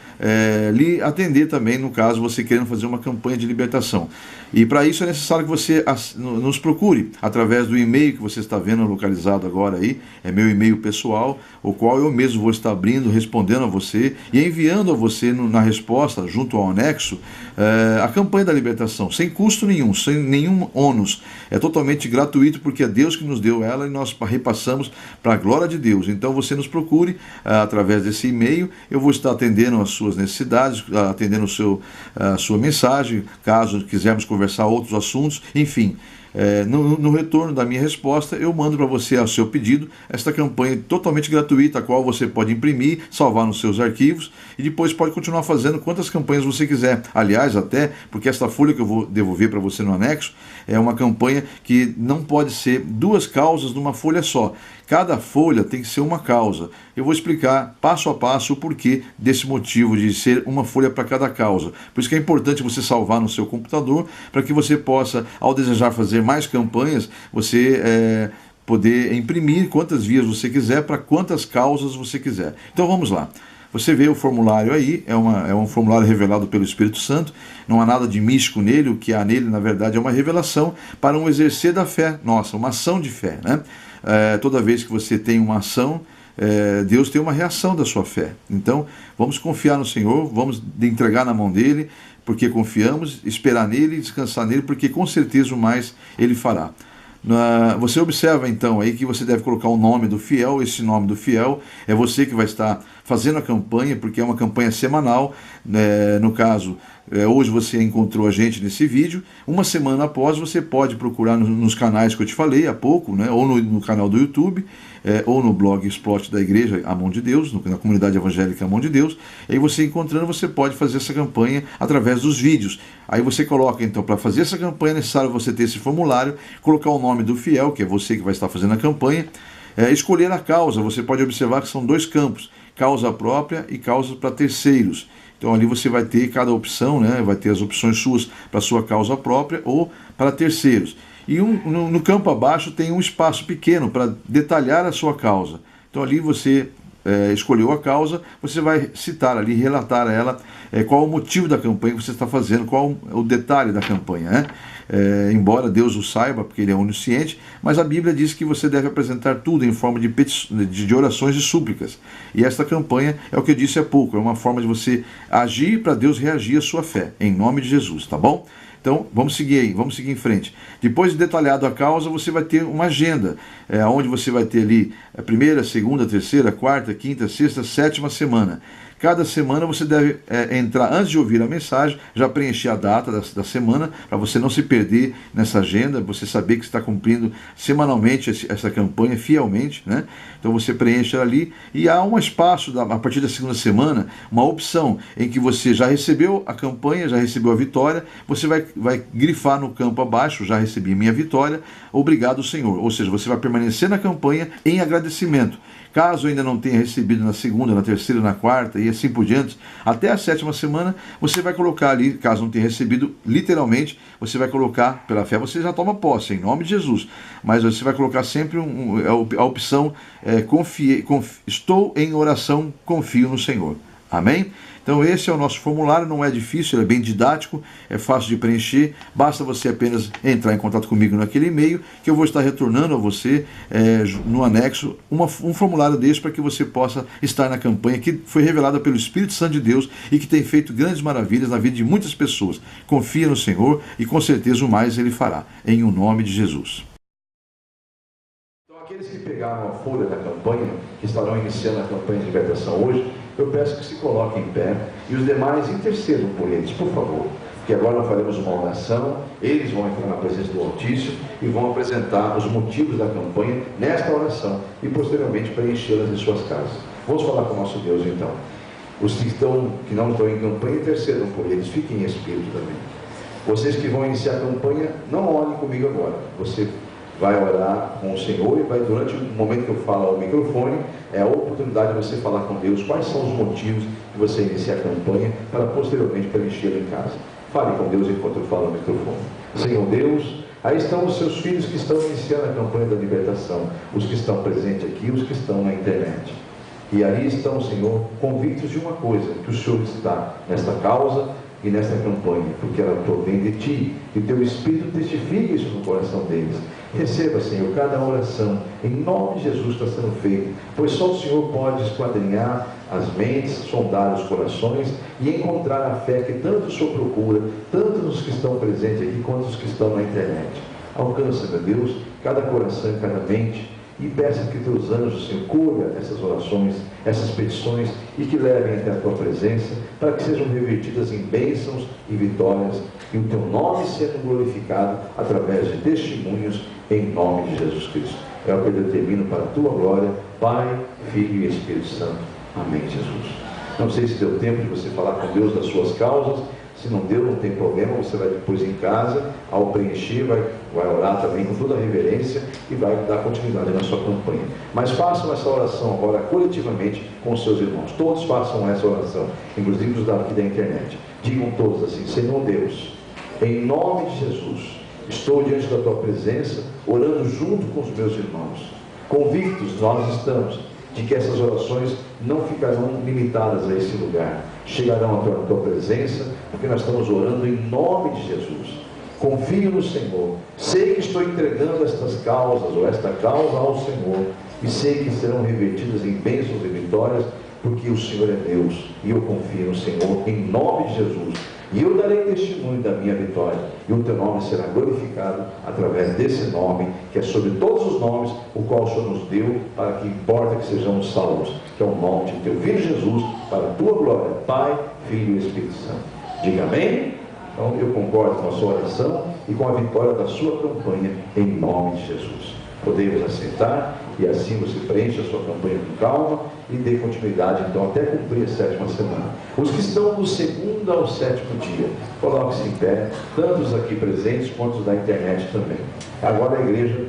lhe atender também, no caso você querendo fazer uma campanha de libertação. E para isso é necessário que você nos procure através do e-mail que você está vendo localizado agora aí, é meu e-mail pessoal, o qual eu mesmo vou estar abrindo, respondendo a você e enviando a você na resposta, junto ao anexo, a campanha da libertação, sem custo nenhum, sem nenhum ônus. É totalmente gratuito, porque é Deus que nos deu ela e nós repassamos para a glória de Deus. Então você nos procure através desse e-mail, eu vou estar atendendo as suas necessidades, atendendo a sua mensagem, caso quisermos conversar outros assuntos, enfim. No retorno da minha resposta, eu mando para você, ao seu pedido, esta campanha totalmente gratuita, a qual você pode imprimir, salvar nos seus arquivos e depois pode continuar fazendo quantas campanhas você quiser. Aliás, até porque esta folha que eu vou devolver para você no anexo é uma campanha que não pode ser 2 causas numa folha só. Cada folha tem que ser uma causa. Eu vou explicar passo a passo o porquê desse motivo de ser uma folha para cada causa. Por isso que é importante você salvar no seu computador, para que você possa, ao desejar fazer mais campanhas, você poder imprimir quantas vias você quiser, para quantas causas você quiser. Então vamos lá. Você vê o formulário aí, é um formulário revelado pelo Espírito Santo, não há nada de místico nele, o que há nele, na verdade, é uma revelação para um exercer da fé nossa, uma ação de fé, né? Toda vez que você tem uma ação, Deus tem uma reação da sua fé. Então, vamos confiar no Senhor, vamos entregar na mão dele, porque confiamos, esperar nele e descansar nele, porque com certeza o mais ele fará. Você observa então aí que você deve colocar o nome do fiel. Esse nome do fiel é você que vai estar fazendo a campanha, porque é uma campanha semanal. No caso, hoje você encontrou a gente nesse vídeo. Uma semana após, você pode procurar nos canais que eu te falei há pouco, né? Ou no canal do YouTube, ou no Blogspot da Igreja A Mão de Deus, na comunidade evangélica A Mão de Deus. E aí você encontrando, você pode fazer essa campanha através dos vídeos. Aí você coloca, então, para fazer essa campanha é necessário você ter esse formulário, colocar o nome do fiel, que é você que vai estar fazendo a campanha, escolher a causa. Você pode observar que são 2 campos, causa própria e causa para terceiros. Então ali você vai ter cada opção, né? Vai ter as opções suas para sua causa própria ou para terceiros. E no campo abaixo tem um espaço pequeno para detalhar a sua causa. Então ali você escolheu a causa, você vai citar ali, relatar a ela qual o motivo da campanha que você está fazendo, qual o detalhe da campanha, né? Embora Deus o saiba, porque Ele é onisciente, mas a Bíblia diz que você deve apresentar tudo em forma de orações e súplicas. E esta campanha é o que eu disse há pouco, é uma forma de você agir para Deus reagir à sua fé, em nome de Jesus, tá bom? Então, vamos seguir aí, vamos seguir em frente. Depois de detalhado a causa, você vai ter uma agenda, onde você vai ter ali a primeira, segunda, terceira, quarta, quinta, sexta, 7ª semana. Cada semana você deve entrar, antes de ouvir a mensagem, já preencher a data da semana, para você não se perder nessa agenda, você saber que está cumprindo semanalmente essa campanha fielmente, né? Então você preenche ali e há um espaço, a partir da 2ª semana, uma opção em que você já recebeu a campanha, já recebeu a vitória, você vai grifar no campo abaixo, já recebi minha vitória, obrigado Senhor. Ou seja, você vai permanecer na campanha em agradecimento. Caso ainda não tenha recebido na 2ª, na 3ª, na 4ª e assim por diante, até a 7ª semana, você vai colocar ali, caso não tenha recebido, literalmente, você vai colocar, pela fé, você já toma posse, em nome de Jesus. Mas você vai colocar sempre a opção, estou em oração, confio no Senhor. Amém? Então esse é o nosso formulário, não é difícil, ele é bem didático, é fácil de preencher, basta você apenas entrar em contato comigo naquele e-mail, que eu vou estar retornando a você no anexo um formulário desse para que você possa estar na campanha que foi revelada pelo Espírito Santo de Deus e que tem feito grandes maravilhas na vida de muitas pessoas. Confia no Senhor e com certeza o mais Ele fará, em o nome de Jesus. Então aqueles que pegaram a folha da campanha, que estarão iniciando a campanha de libertação hoje, eu peço que se coloquem em pé e os demais intercedam por eles, por favor. Porque agora faremos uma oração, eles vão entrar na presença do Altíssimo e vão apresentar os motivos da campanha nesta oração e posteriormente preenchê-las em suas casas. Vamos falar com o nosso Deus então. Os que não estão em campanha, intercedam por eles, fiquem em espírito também. Vocês que vão iniciar a campanha, não orem comigo agora. Você vai orar com o Senhor e vai, durante o momento que eu falo ao microfone, é a oportunidade de você falar com Deus quais são os motivos que você inicia a campanha para posteriormente preenchê-la em casa. Fale com Deus enquanto eu falo ao microfone. Senhor Deus, aí estão os seus filhos que estão iniciando a campanha da libertação, os que estão presentes aqui, os que estão na internet. E aí estão, Senhor, convictos de uma coisa, que o Senhor está nesta causa e nesta campanha, porque ela provém de Ti, e Teu Espírito testifica isso no coração deles. Receba, Senhor, cada oração, em nome de Jesus está sendo feita, pois só o Senhor pode esquadrinhar as mentes, sondar os corações e encontrar a fé que tanto o Senhor procura, tanto nos que estão presentes aqui, quanto os que estão na internet. Alcança, meu Deus, cada coração e cada mente, e peça que Teus anjos, Senhor, colha essas orações, essas petições e que levem até a tua presença, para que sejam revertidas em bênçãos e vitórias, e o teu nome sendo glorificado através de testemunhos, em nome de Jesus Cristo. É o que eu determino para a tua glória, Pai, Filho e Espírito Santo. Amém, Jesus. Não sei se deu tempo de você falar com Deus das suas causas. Se não deu, não tem problema, você vai depois em casa, ao preencher, vai orar também com toda a reverência e vai dar continuidade na sua campanha. Mas façam essa oração agora coletivamente com os seus irmãos. Todos façam essa oração, inclusive os daqui da internet. Digam todos assim: Senhor Deus, em nome de Jesus, estou diante da tua presença, orando junto com os meus irmãos. Convictos nós estamos de que essas orações não ficarão limitadas a esse lugar, chegarão à tua presença, porque nós estamos orando em nome de Jesus. Confio no Senhor, sei que estou entregando estas causas, ou esta causa ao Senhor, e sei que serão revertidas em bênçãos e vitórias, porque o Senhor é Deus, e eu confio no Senhor, em nome de Jesus. E eu darei testemunho da minha vitória, e o teu nome será glorificado através desse nome, que é sobre todos os nomes, o qual o Senhor nos deu, para que importa que sejamos salvos, que é o nome de teu Filho Jesus, para a tua glória, Pai, Filho e Espírito Santo. Diga amém? Então eu concordo com a sua oração e com a vitória da sua campanha, em nome de Jesus. Podemos assentar, e assim você preenche a sua campanha com calma e dê continuidade, então, até cumprir a 7ª semana. Os que estão do 2º ao 7º dia, coloque-se em pé, tanto os aqui presentes quanto os da internet também. Agora a igreja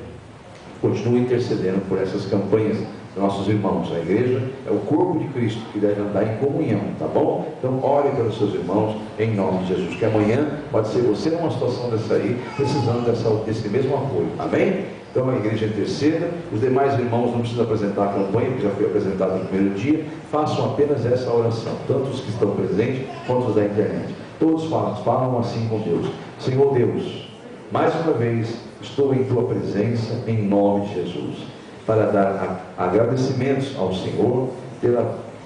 continua intercedendo por essas campanhas dos nossos irmãos. A igreja é o corpo de Cristo, que deve andar em comunhão, tá bom? Então ore pelos seus irmãos, em nome de Jesus, que amanhã pode ser você numa situação dessa aí, precisando desse mesmo apoio, amém? Então a igreja interceda, os demais irmãos não precisam apresentar a campanha, que já foi apresentada no primeiro dia, façam apenas essa oração, tanto os que estão presentes quanto os da internet. Todos falam assim com Deus: Senhor Deus, mais uma vez estou em tua presença, em nome de Jesus, para dar agradecimentos ao Senhor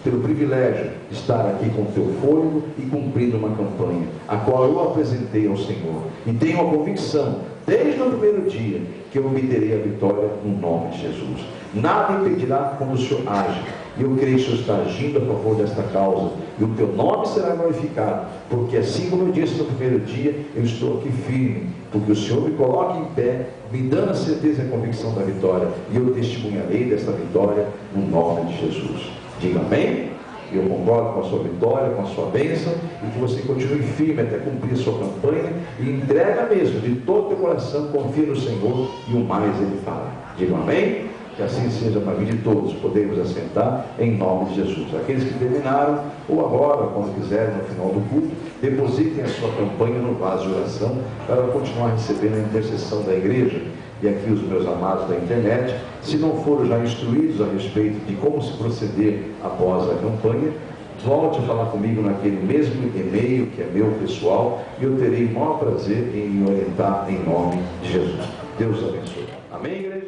pelo privilégio de estar aqui com o teu fôlego e cumprindo uma campanha, a qual eu apresentei ao Senhor, e tenho a convicção, desde o primeiro dia, que eu obterei a vitória no nome de Jesus. Nada impedirá quando o Senhor age, e eu creio que o Senhor está agindo a favor desta causa, e o teu nome será glorificado, porque assim como eu disse no primeiro dia, eu estou aqui firme, porque o Senhor me coloca em pé, me dando a certeza e a convicção da vitória, e eu testemunharei desta vitória no nome de Jesus. Diga amém? Eu concordo com a sua vitória, com a sua bênção, e que você continue firme até cumprir a sua campanha, e entrega mesmo, de todo o teu coração, confia no Senhor, e o mais Ele fará. Diga amém? Que assim seja para a vida de todos. Podemos assentar em nome de Jesus. Aqueles que terminaram, ou agora, quando quiserem, no final do culto, depositem a sua campanha no vaso de oração, para continuar recebendo a intercessão da igreja. E aqui os meus amados da internet, se não foram já instruídos a respeito de como se proceder após a campanha, volte a falar comigo naquele mesmo e-mail que é meu pessoal, e eu terei o maior prazer em me orientar em nome de Jesus. Deus abençoe. Amém, igreja?